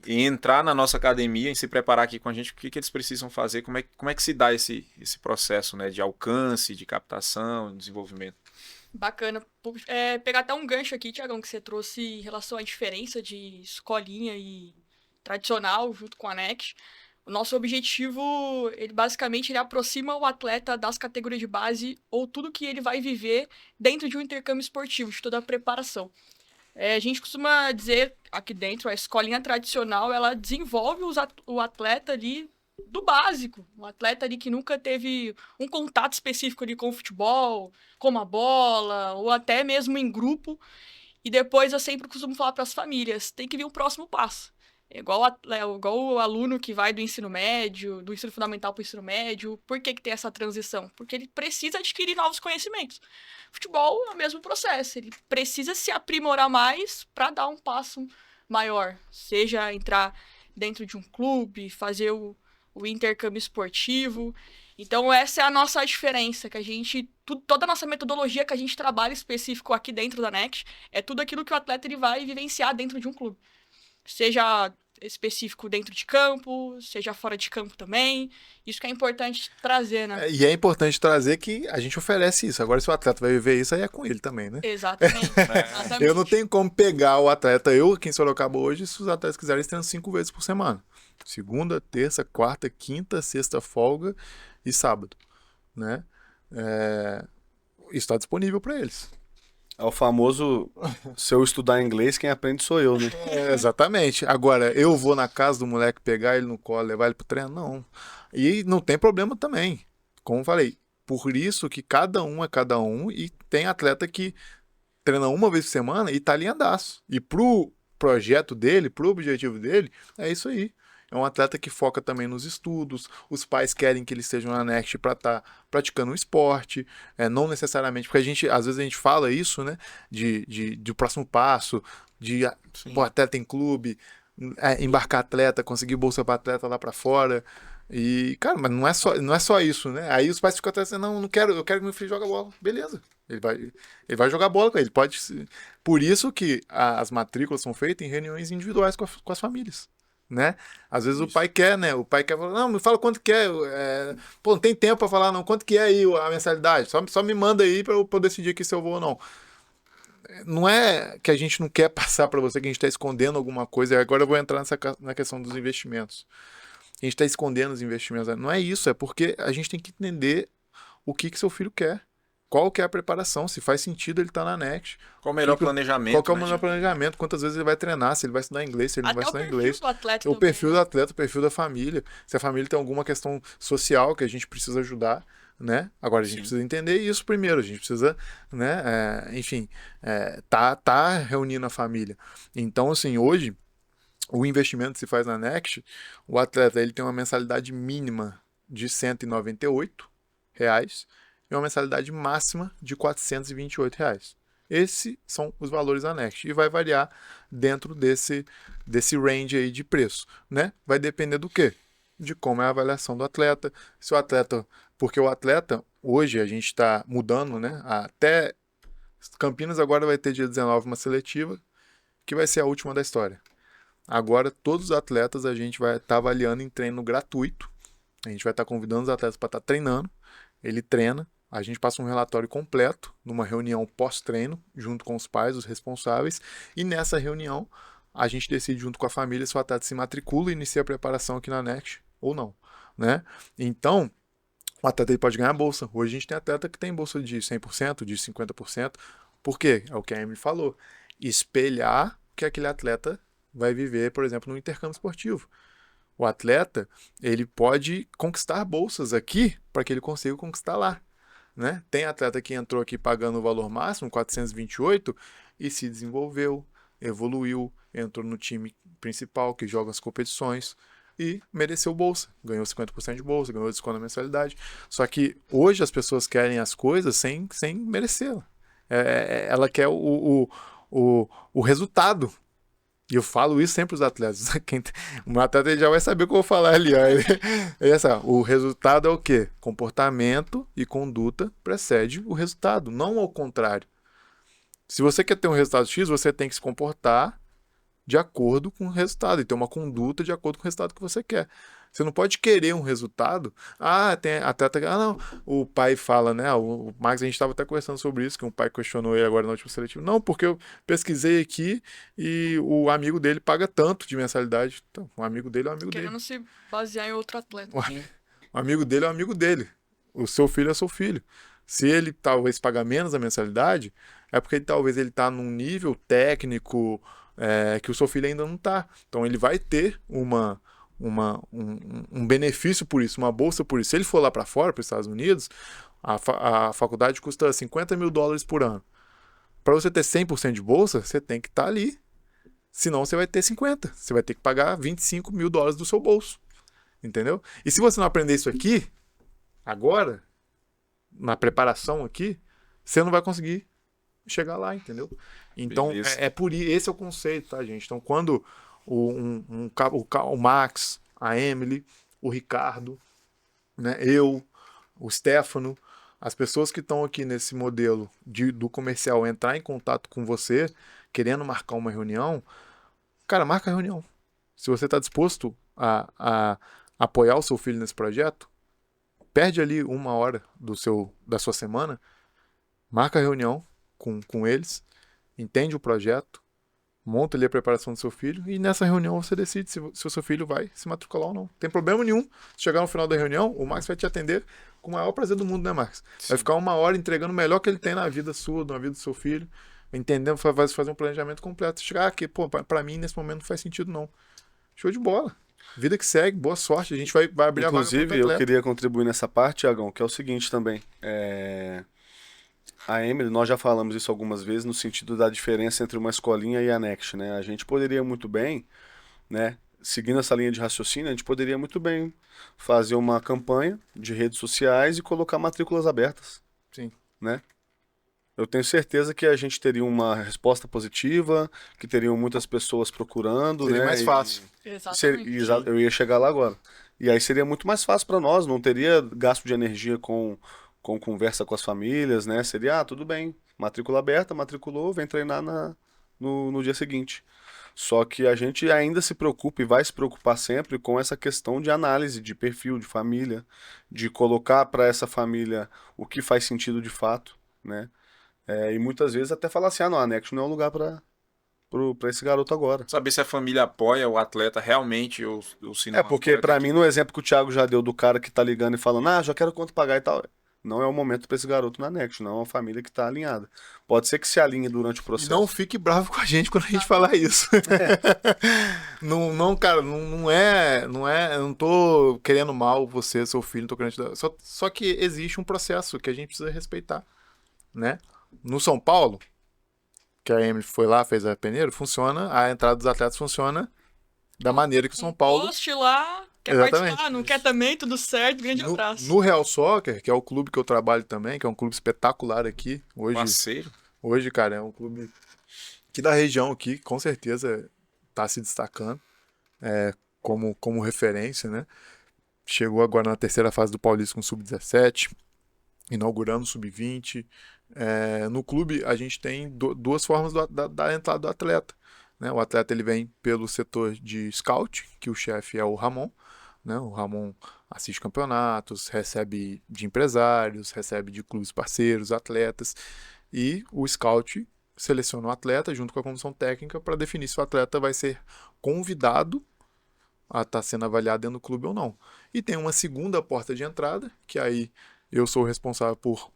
em entrar na nossa academia, em se preparar aqui com a gente, o que eles precisam fazer? Como é que se dá esse processo, né, de alcance, de captação, desenvolvimento? Bacana. Pegar até um gancho aqui, Tiagão, que você trouxe em relação à diferença de escolinha e tradicional junto com a Next. O nosso objetivo, ele basicamente ele aproxima o atleta das categorias de base ou tudo que ele vai viver dentro de um intercâmbio esportivo, de toda a preparação. A gente costuma dizer aqui dentro, a escolinha tradicional, ela desenvolve o atleta ali do básico. Um atleta ali que nunca teve um contato específico ali com o futebol, com uma bola, ou até mesmo em grupo. E depois eu sempre costumo falar para as famílias, tem que vir o próximo passo. É igual o aluno que vai do ensino médio, do ensino fundamental para o ensino médio. Por que tem essa transição? Porque ele precisa adquirir novos conhecimentos. Futebol é o mesmo processo, ele precisa se aprimorar mais para dar um passo maior. Seja entrar dentro de um clube, fazer o intercâmbio esportivo. Então essa é a nossa diferença, que a gente, toda a nossa metodologia que a gente trabalha específico aqui dentro da Next, é tudo aquilo que o atleta ele vai vivenciar dentro de um clube. Seja específico dentro de campo, seja fora de campo também. Isso que é importante trazer, né? E é importante trazer que a gente oferece isso. Agora, se o atleta vai viver isso, aí é com ele também, né? Exatamente. Exatamente. Eu não tenho como pegar o atleta, eu aqui em Sorocaba hoje, se os atletas quiserem, eles treinam 5 vezes por semana. Segunda, terça, quarta, quinta, sexta, folga e sábado, né? Isso está disponível para eles. É o famoso, se eu estudar inglês, quem aprende sou eu, né? Exatamente. Agora, eu vou na casa do moleque, pegar ele no colo, levar ele pro treino? Não. E não tem problema também. Como eu falei, por isso que cada um é cada um e tem atleta que treina uma vez por semana e tá alinhadaço. E pro projeto dele, pro objetivo dele, é isso aí. É um atleta que foca também nos estudos, os pais querem que ele esteja na Next para estar praticando um esporte, não necessariamente, porque às vezes a gente fala isso, né, de próximo passo, pô, atleta em clube, embarcar atleta, conseguir bolsa para atleta lá para fora, e, cara, mas não é só isso, né, aí os pais ficam até dizendo, não quero, eu quero que meu filho jogue bola, beleza, ele vai jogar bola com ele, por isso que as matrículas são feitas em reuniões individuais com as famílias. Né? Às vezes Isso. o pai quer, né? O pai quer falar, não, me fala quanto que é. Pô, não tem tempo pra falar, não. Quanto que é aí a mensalidade? Só me manda aí pra eu poder decidir aqui se eu vou ou não. Não é que a gente não quer passar pra você que a gente tá escondendo alguma coisa. E agora eu vou entrar na questão dos investimentos. A gente tá escondendo os investimentos. Não é isso, é porque a gente tem que entender o que seu filho quer. Qual que é a preparação, se faz sentido ele estar na Next. Qual o melhor planejamento? Qual que é o né, melhor planejamento, quantas vezes ele vai treinar, se ele vai estudar inglês, se ele não vai estudar inglês. O atleta O também. perfil do atleta, o perfil da família. Se a família tem alguma questão social que a gente precisa ajudar, né? Agora a gente precisa entender isso primeiro, a gente precisa, né? Enfim, tá reunindo a família. Então, assim, hoje, o investimento que se faz na Next, o atleta ele tem uma mensalidade mínima de R$198 e uma mensalidade máxima de R$428. Esses são os valores da Next. E vai variar dentro desse range aí de preço, né? Vai depender do quê? De como é a avaliação do atleta. Se o atleta... Porque o atleta, hoje a gente está mudando, né? Até Campinas agora vai ter dia 19 uma seletiva, que vai ser a última da história. Agora, todos os atletas a gente vai estar avaliando em treino gratuito. A gente vai estar convidando os atletas para estar treinando. Ele treina. A gente passa um relatório completo numa reunião pós-treino, junto com os pais, os responsáveis, e nessa reunião a gente decide junto com a família se o atleta se matricula e inicia a preparação aqui na Next ou não, né? Então, o atleta ele pode ganhar bolsa. Hoje a gente tem atleta que tem bolsa de 100%, de 50%. Por quê? É o que a Emily falou. Espelhar o que aquele atleta vai viver, por exemplo, no intercâmbio esportivo. O atleta, ele pode conquistar bolsas aqui para que ele consiga conquistar lá. né? Tem atleta que entrou aqui pagando o valor máximo, 428, e se desenvolveu, evoluiu, entrou no time principal que joga as competições e mereceu bolsa. Ganhou 50% de bolsa, ganhou desconto na mensalidade. Só que hoje as pessoas querem as coisas sem merecê-la. Ela quer o resultado. E eu falo isso sempre para os atletas. Um atleta ele já vai saber o que eu vou falar ali. Ó. O resultado é o quê? Comportamento e conduta precede o resultado, não ao contrário. Se você quer ter um resultado X, você tem que se comportar de acordo com o resultado e ter uma conduta de acordo com o resultado que você quer. Você não pode querer um resultado. Tem atleta. Não. O pai fala, né? O Max, a gente estava até conversando sobre isso, que um pai questionou ele agora no último seletivo. Não, porque eu pesquisei aqui e o amigo dele paga tanto de mensalidade. Então, o amigo dele é o amigo dele. Querendo se basear em outro atleta. O amigo dele é o amigo dele. O seu filho é seu filho. Se ele talvez paga menos a mensalidade, é porque talvez ele está num nível técnico que o seu filho ainda não está. Então ele vai ter um benefício por isso, uma bolsa por isso. Se ele for lá para fora, para os Estados Unidos, a faculdade custa $50 mil por ano. Para você ter 100% de bolsa, você tem que estar ali. Senão você vai ter 50. Você vai ter que pagar $25 mil do seu bolso. Entendeu? E se você não aprender isso aqui, agora, na preparação aqui, você não vai conseguir chegar lá, entendeu? Então, esse é o conceito, tá, gente? Então, quando o Max, a Emily, o Ricardo, né, eu, o Stefano, as pessoas que estão aqui nesse modelo do comercial entrar em contato com você, querendo marcar uma reunião, cara, marca a reunião. Se você está disposto a apoiar o seu filho nesse projeto, perde ali 1 hora da sua semana, marca a reunião com eles, entende o projeto, monta ali a preparação do seu filho e nessa reunião você decide se o seu filho vai se matricular ou não. Não tem problema nenhum. Se chegar no final da reunião, o Max vai te atender com o maior prazer do mundo, né, Max? Sim. Vai ficar 1 hora entregando o melhor que ele tem na vida sua, na vida do seu filho, entendendo, fazer um planejamento completo. Chegar aqui, pra mim, nesse momento não faz sentido, não. Show de bola. Vida que segue, boa sorte. A gente vai abrir a vaga. Inclusive, eu queria contribuir nessa parte, Thiagão, que é o seguinte também. A Emily, nós já falamos isso algumas vezes no sentido da diferença entre uma escolinha e a Next, né? A gente poderia muito bem, né, seguindo essa linha de raciocínio, a gente poderia muito bem fazer uma campanha de redes sociais e colocar matrículas abertas. Sim. Né? Eu tenho certeza que a gente teria uma resposta positiva, que teriam muitas pessoas procurando, Seria né? mais fácil. Exatamente. Eu ia chegar lá agora. E aí seria muito mais fácil para nós, não teria gasto de energia com conversa com as famílias, né? Seria, tudo bem, matrícula aberta, matriculou, vem treinar no dia seguinte. Só que a gente ainda se preocupa e vai se preocupar sempre com essa questão de análise, de perfil, de família, de colocar para essa família o que faz sentido de fato, né? E muitas vezes até falar assim, não, a Next não é um lugar para esse garoto agora. Saber se a família apoia o atleta realmente ou se não Porque apoia, para mim, no exemplo que o Thiago já deu do cara que tá ligando e falando, já quero quanto pagar e tal, não é o momento para esse garoto na Next, não é uma família que tá alinhada. Pode ser que se alinhe durante o E processo. não fique bravo com a gente quando a gente falar isso. Não, cara, não é. Eu não tô querendo mal você, seu filho, não tô querendo te dar. Só que existe um processo que a gente precisa respeitar, né? No São Paulo, que a Emily foi lá, fez a peneira, funciona, a entrada dos atletas funciona da maneira que o São Paulo. Post lá, quer Exatamente. participar, não quer também, tudo certo, grande abraço. No Real Soccer, que é o clube que eu trabalho também, que é um clube espetacular aqui, parceiro. hoje, cara, é um clube aqui da região aqui, com certeza tá se destacando como referência, né? Chegou agora na terceira fase do Paulista com o Sub-17, inaugurando o Sub-20. No clube a gente tem duas formas da entrada do atleta, né? O atleta ele vem pelo setor de scout, que o chefe é o Ramon, né? O Ramon assiste campeonatos, recebe de empresários, recebe de clubes parceiros, atletas, e o scout seleciona o atleta junto com a comissão técnica para definir se o atleta vai ser convidado a estar sendo avaliado dentro do clube ou não. E tem uma segunda porta de entrada, que aí eu sou responsável por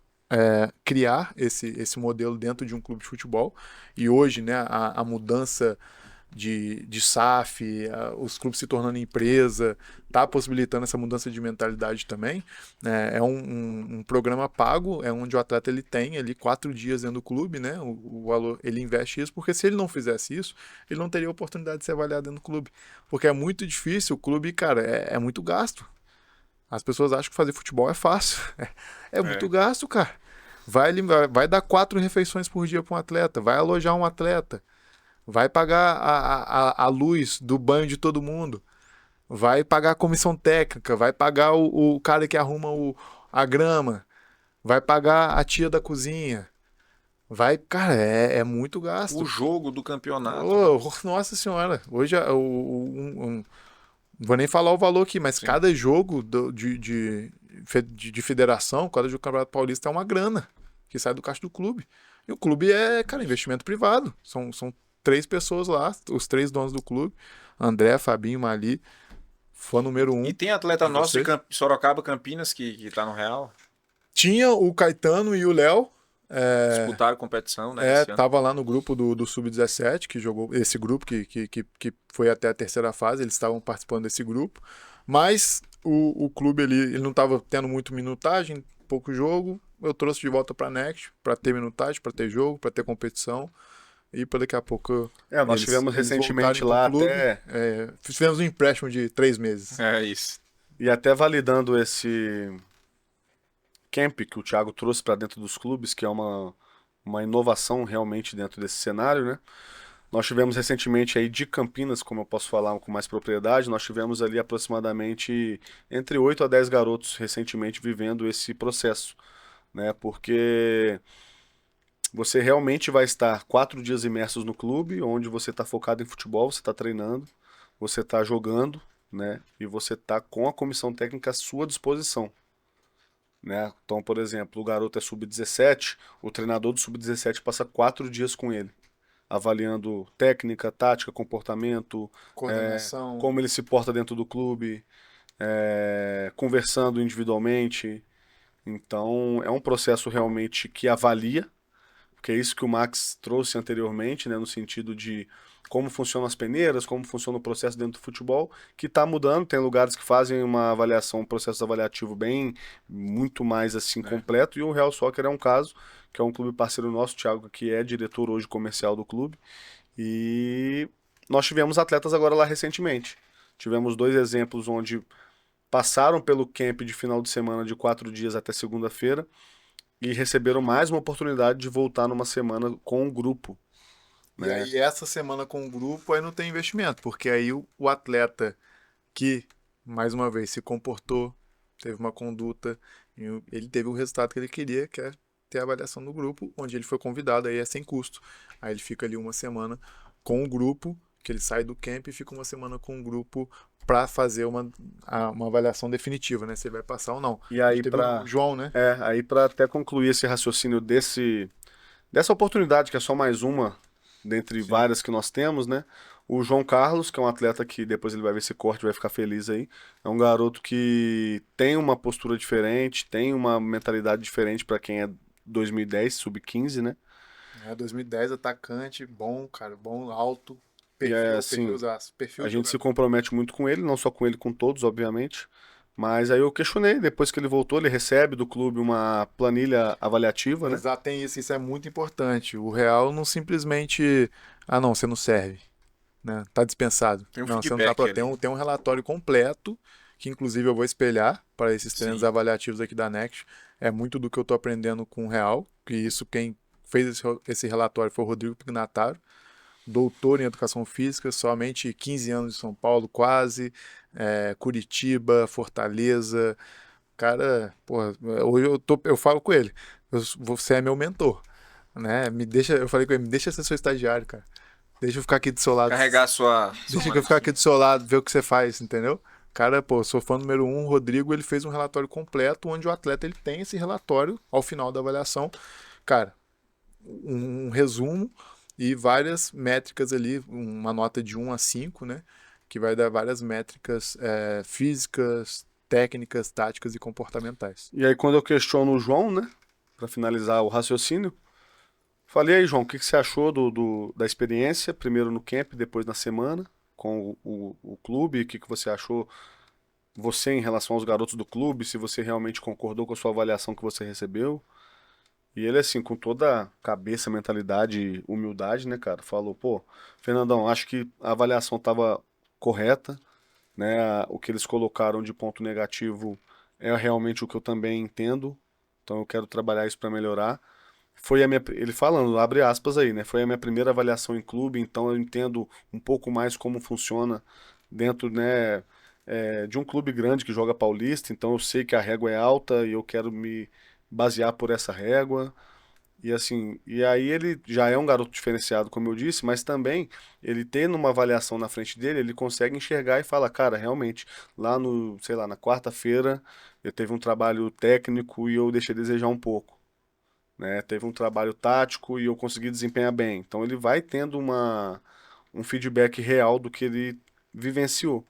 criar esse modelo dentro de um clube de futebol. E hoje, né, a mudança de SAF, os clubes se tornando empresa, tá possibilitando essa mudança de mentalidade também, né? É um programa pago, é onde o atleta ele tem ali 4 dias dentro do clube, né? O valor, ele investe isso, porque se ele não fizesse isso, ele não teria oportunidade de ser avaliado dentro do clube. Porque é muito difícil, o clube, cara, é muito gasto. As pessoas acham que fazer futebol é fácil. É muito gasto, cara. Vai dar 4 refeições por dia para um atleta, vai alojar um atleta, vai pagar a luz do banho de todo mundo, vai pagar a comissão técnica, vai pagar o cara que arruma a grama, vai pagar a tia da cozinha. Cara, é muito gasto. O jogo do campeonato. Nossa senhora, hoje não vou nem falar o valor aqui, mas Sim. cada jogo de federação, cada jogo do Campeonato Paulista é uma grana que sai do caixa do clube. E o clube é, cara, investimento privado. São 3 pessoas lá, os 3 donos do clube. André, Fabinho, Mali, fã número 1. E tem atleta nosso de vocês? Sorocaba, Campinas, que tá no Real. Tinha o Caetano e o Léo. Disputaram competição, né? esse ano. Tava lá no grupo do Sub-17, que jogou esse grupo que foi até a terceira fase, eles estavam participando desse grupo, mas o clube ele não estava tendo muito minutagem, pouco jogo, eu trouxe de volta para Next, para ter minutagem, para ter jogo, para ter competição, e para daqui a pouco Nós tivemos eles recentemente voltarem lá pro clube. até... Fizemos um empréstimo de 3 meses. É isso. E até validando esse camp que o Thiago trouxe para dentro dos clubes, que é uma inovação realmente dentro desse cenário, né? Nós tivemos recentemente aí de Campinas, como eu posso falar com mais propriedade, nós tivemos ali aproximadamente entre 8 a 10 garotos recentemente vivendo esse processo, né? Porque você realmente vai estar 4 dias imersos no clube, onde você está focado em futebol, você está treinando, você está jogando, né? E você está com a comissão técnica à sua disposição, né? Então, por exemplo, o garoto é sub-17, o treinador do sub-17 passa 4 dias com ele, avaliando técnica, tática, comportamento, Coordenação. como ele se porta dentro do clube, conversando individualmente. Então, é um processo realmente que avalia, porque é isso que o Max trouxe anteriormente, né, no sentido de como funcionam as peneiras, como funciona o processo dentro do futebol, que está mudando. Tem lugares que fazem uma avaliação, um processo avaliativo muito mais assim completo, e o Real Soccer é um caso, que é um clube parceiro nosso, o Thiago, que é diretor hoje comercial do clube, e nós tivemos atletas agora lá recentemente. Tivemos 2 exemplos onde passaram pelo camp de final de semana de 4 dias até segunda-feira, e receberam mais uma oportunidade de voltar numa semana com o grupo. E aí essa semana com o grupo aí não tem investimento, porque aí o atleta que, mais uma vez, se comportou, teve uma conduta, ele teve o resultado que ele queria, que é ter a avaliação do grupo, onde ele foi convidado, aí é sem custo. Aí ele fica ali uma semana com o grupo, que ele sai do camp e fica uma semana com o grupo para fazer uma avaliação definitiva, né? Se ele vai passar ou não. E aí teve para o João, né? aí para até concluir esse raciocínio dessa oportunidade, que é só mais uma dentre várias que nós temos, né? O João Carlos, que é um atleta que depois ele vai ver esse corte, vai ficar feliz aí. É um garoto que tem uma postura diferente, tem uma mentalidade diferente para quem é 2010, sub-15, né? 2010, atacante, bom, cara, bom, alto, E assim, perfil a gente jogador. se compromete muito com ele, não só com ele, com todos, obviamente. Mas aí eu questionei, depois que ele voltou, ele recebe do clube uma planilha avaliativa, né? Exato, tem isso é muito importante. O Real não simplesmente, não, você não serve, né? Tá dispensado. Tem um não, você não feedback tá, ali. tem um relatório completo, que inclusive eu vou espelhar para esses treinos Sim. avaliativos aqui da Next. É muito do que eu tô aprendendo com o Real, que isso quem fez esse relatório foi o Rodrigo Pignataro, doutor em Educação Física, somente 15 anos de São Paulo, quase, Curitiba, Fortaleza. Cara, porra, hoje eu falo com ele, você é meu mentor, né? Eu falei com ele, me deixa ser seu estagiário, cara. Deixa eu ficar aqui do seu lado. Carregar Deixa eu ficar aqui do seu lado, ver o que você faz, entendeu? Cara, pô, sou fã número 1, o Rodrigo, ele fez um relatório completo, onde o atleta ele tem esse relatório ao final da avaliação. Cara, um resumo e várias métricas ali, uma nota de 1 a 5, né? Que vai dar várias métricas físicas, técnicas, táticas e comportamentais. E aí quando eu questiono o João, né, para finalizar o raciocínio, Falei aí, João, o que que você achou da experiência, primeiro no camp, depois na semana, com o clube, o que que você achou, você em relação aos garotos do clube, se você realmente concordou com a sua avaliação que você recebeu. E ele, assim, com toda a cabeça, mentalidade e humildade, né, cara, falou, pô, Fernandão, acho que a avaliação estava correta, né, o que eles colocaram de ponto negativo é realmente o que eu também entendo, então eu quero trabalhar isso para melhorar. Foi a minha, ele falando, abre aspas aí, né, foi a minha primeira avaliação em clube, então eu entendo um pouco mais como funciona dentro, né, de um clube grande que joga Paulista, então eu sei que a régua é alta e eu quero me basear por essa régua. E assim, e aí ele já é um garoto diferenciado, como eu disse, mas também ele tendo uma avaliação na frente dele, ele consegue enxergar e fala, cara, realmente, lá no, sei lá, na quarta-feira, eu teve um trabalho técnico e eu deixei a desejar um pouco, né? Teve um trabalho tático e eu consegui desempenhar bem. Então ele vai tendo um feedback real do que ele vivenciou.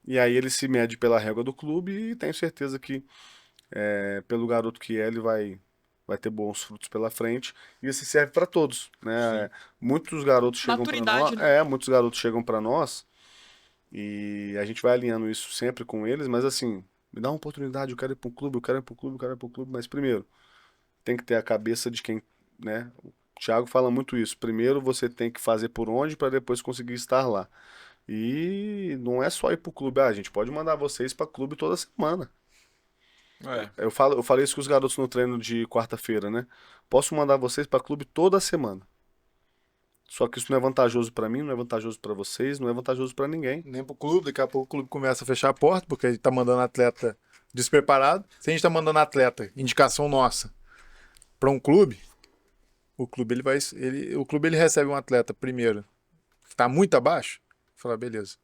E aí ele se mede pela régua do clube e tenho certeza que pelo garoto que é, ele vai ter bons frutos pela frente. E isso serve para todos, né? Muitos garotos chegam para nós, Maturidade, né? muitos garotos chegam para nós e a gente vai alinhando isso sempre com eles, mas assim, me dá uma oportunidade, eu quero ir para um clube, eu quero ir para o clube, eu quero ir para o clube, mas primeiro, tem que ter a cabeça de quem, né? O Thiago fala muito isso. Primeiro você tem que fazer por onde para depois conseguir estar lá. E não é só ir pro clube, a gente pode mandar vocês para clube toda semana. É. Eu falei isso com os garotos no treino de quarta-feira, né? Posso mandar vocês para clube toda semana. Só que isso não é vantajoso para mim, não é vantajoso para vocês, não é vantajoso para ninguém. Nem pro clube, daqui a pouco o clube começa a fechar a porta, porque a gente tá mandando atleta despreparado. Se a gente tá mandando atleta, indicação nossa, pra um clube, o clube ele recebe um atleta primeiro, que tá muito abaixo, fala, beleza.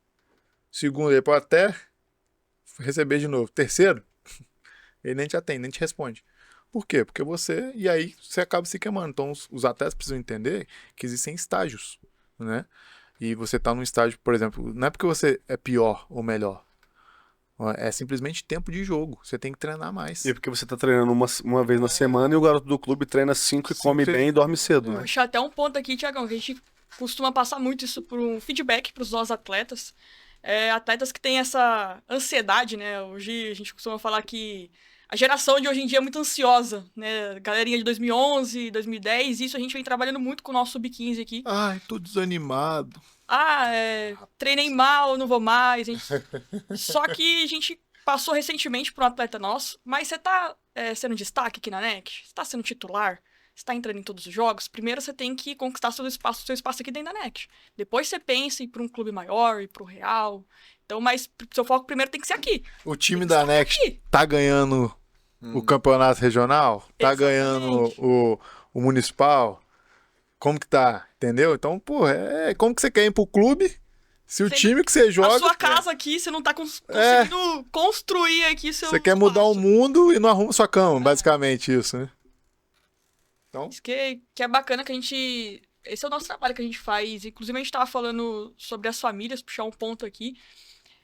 Segundo, ele pode até receber de novo. Terceiro, ele nem te atende, nem te responde. Por quê? Porque e aí você acaba se queimando. Então os atletas precisam entender que existem estágios, né? E você tá num estágio, por exemplo, não é porque você é pior ou melhor. É simplesmente tempo de jogo. Você tem que treinar mais. E é porque você tá treinando uma vez na semana e o garoto do clube treina 5 e come bem e dorme cedo, Eu né? achei até um ponto aqui, Tiagão, que a gente costuma passar muito isso por um feedback para os nossos atletas. Atletas que têm essa ansiedade, né? Hoje a gente costuma falar que a geração de hoje em dia é muito ansiosa, né? Galerinha de 2011, 2010, isso a gente vem trabalhando muito com o nosso sub-15 aqui. Ai, tô desanimado. Treinei mal, não vou mais. Só que a gente passou recentemente por um atleta nosso, mas você tá sendo destaque aqui na NEC? Você tá sendo titular? Você tá entrando em todos os jogos? Primeiro você tem que conquistar seu espaço aqui dentro da NEC. Depois você pensa em ir pra um clube maior, ir pro Real. Então, mas seu foco primeiro tem que ser aqui. O time Tem que da estar NEC aqui. tá ganhando o campeonato regional? Tá ganhando Exatamente. o municipal? Como que tá? Entendeu? Então, pô, como que você quer ir pro clube se o Sendo time que você A joga... sua casa aqui, você não tá conseguindo construir aqui seu Você quer mudar o espaço. mundo e não arruma sua cama, basicamente isso, né? Então, Isso que é bacana que a gente. Esse é o nosso trabalho que a gente faz. Inclusive, a gente tava falando sobre as famílias, puxar um ponto aqui.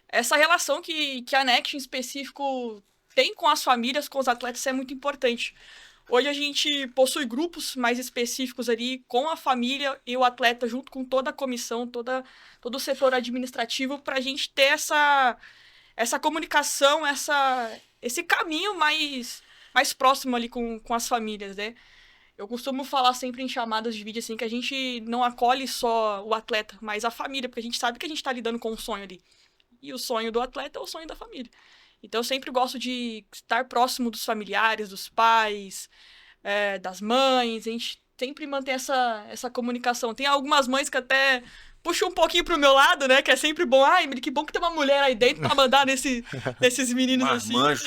Essa relação que a Next em específico tem com as famílias, com os atletas, é muito importante. Hoje a gente possui grupos mais específicos ali com a família e o atleta, junto com toda a comissão, todo o setor administrativo, para a gente ter essa comunicação, esse caminho mais próximo ali com as famílias, né? Eu costumo falar sempre em chamadas de vídeo assim que a gente não acolhe só o atleta, mas a família, porque a gente sabe que a gente tá lidando com um sonho ali. E o sonho do atleta é o sonho da família. Então eu sempre gosto de estar próximo dos familiares, dos pais, das mães. A gente sempre mantém essa comunicação. Tem algumas mães que até puxam um pouquinho pro meu lado, né? Que é sempre bom. Ai, Emily, que bom que tem uma mulher aí dentro pra mandar nesses meninos assim. Marmanjo.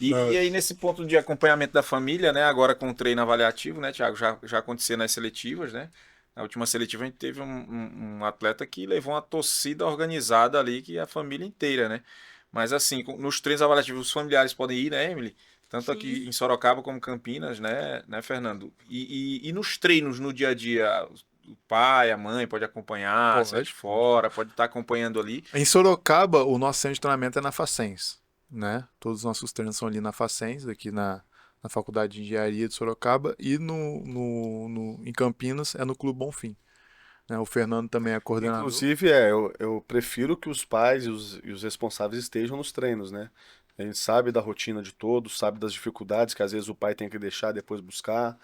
E aí, nesse ponto de acompanhamento da família, né? Agora com o treino avaliativo, né, Thiago? Já aconteceu nas seletivas, né? Na última seletiva a gente teve um atleta que levou uma torcida organizada ali, que é a família inteira, né? Mas assim, nos treinos avaliativos os familiares podem ir, né, Emily? Tanto aqui em Sorocaba como Campinas, né, Fernando? E nos treinos, no dia a dia, o pai, a mãe pode acompanhar, sai de fora, pode estar acompanhando ali. em Sorocaba, o nosso centro de treinamento é na Facens, né? Todos os nossos treinos são ali na Facens, aqui na na Faculdade de Engenharia de Sorocaba, e em Campinas é no Clube Bonfim. Né? O Fernando também é coordenador. Inclusive, eu prefiro que os pais e os responsáveis estejam nos treinos, né? A gente sabe da rotina de todos, sabe das dificuldades que às vezes o pai tem que deixar depois buscar.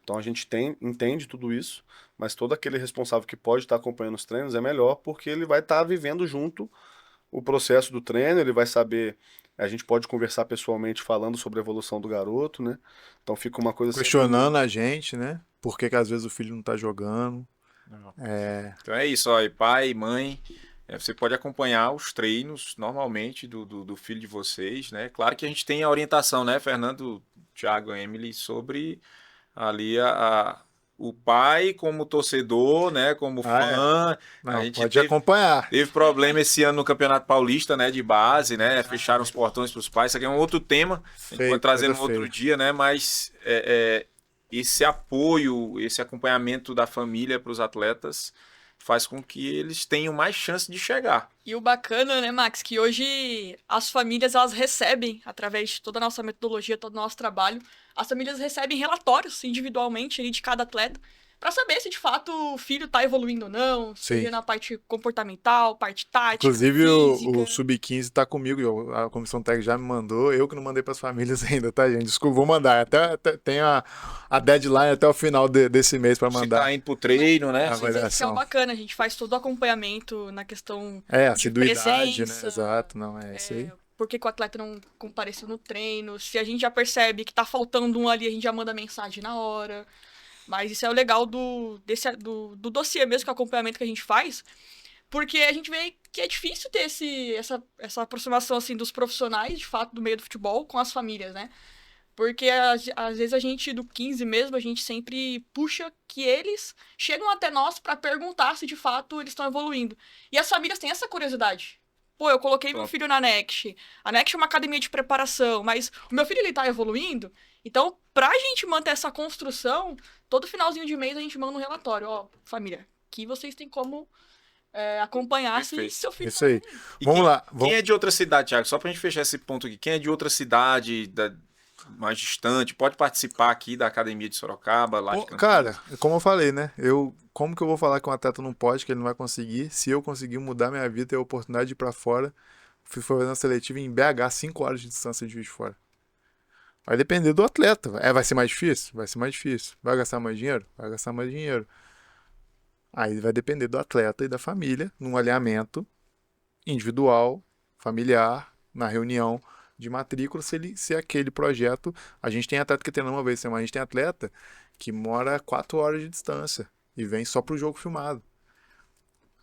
Então a gente entende tudo isso, mas todo aquele responsável que pode estar acompanhando os treinos é melhor porque ele vai estar vivendo junto o processo do treino, ele vai saber. A gente pode conversar pessoalmente falando sobre a evolução do garoto, né? Então fica uma coisa Questionando a gente, né? Por que às vezes o filho não tá jogando. Então é isso, ó, e pai, mãe, você pode acompanhar os treinos normalmente do filho de vocês, né? Claro que a gente tem a orientação, né, Fernando, Thiago, Emily, sobre ali o pai como torcedor, né, como fã. Não, A gente pode acompanhar. teve problema esse ano no Campeonato Paulista, né, de base, né? Fecharam os portões para os pais. Isso aqui é um outro tema. A gente pode trazer no outro dia, né? Mas esse apoio, esse acompanhamento da família para os atletas faz com que eles tenham mais chance de chegar. E o bacana, né, Max, que hoje as famílias, elas recebem, através de toda a nossa metodologia, todo o nosso trabalho, as famílias recebem relatórios individualmente ali de cada atleta, para saber se de fato o filho tá evoluindo ou não, seja na parte comportamental, parte tática, inclusive física. o Sub-15 tá comigo, a comissão técnica já me mandou, eu que não mandei pras famílias ainda, tá, gente? Desculpa, vou mandar. Até tem a deadline até o final desse mês para mandar. Você tá indo pro treino, né? Isso é bacana, a gente faz todo o acompanhamento na questão assiduidade, de presença, né? Exato, não, isso aí. Por que o atleta não compareceu no treino, se a gente já percebe que tá faltando um ali, a gente já manda mensagem na hora. Mas isso é o legal do dossiê mesmo, que é o acompanhamento que a gente faz, porque a gente vê que é difícil ter essa aproximação assim, dos profissionais, de fato, do meio do futebol com as famílias, né? Porque às vezes a gente, do 15 mesmo, a gente sempre puxa que eles chegam até nós para perguntar se de fato eles estão evoluindo. E as famílias têm essa curiosidade. Pô, eu coloquei meu filho na Next. A Next é uma academia de preparação, mas o meu filho ele tá evoluindo. Então, pra gente manter essa construção, todo finalzinho de mês a gente manda um relatório. Ó, família, que vocês têm como acompanhar se seu filho... Isso aí. Vamos lá. Quem é de outra cidade, Thiago? Só pra gente fechar esse ponto aqui. Quem é de outra cidade, mais distante, pode participar aqui da Academia de Sorocaba, lá de Campinas? Cara, como eu falei, né? Como que eu vou falar que um atleta não pode, que ele não vai conseguir, se eu conseguir mudar minha vida, ter a oportunidade de ir pra fora? Fui fazer uma seletiva em BH, 5 horas de distância de Juiz de Fora. Vai depender do atleta. Vai ser mais difícil? Vai ser mais difícil. Vai gastar mais dinheiro? Vai gastar mais dinheiro. Aí vai depender do atleta e da família, num alinhamento individual, familiar, na reunião de matrícula, se aquele projeto... A gente tem atleta que treina uma vez por semana, a gente tem atleta que mora a 4 horas de distância e vem só pro jogo filmado.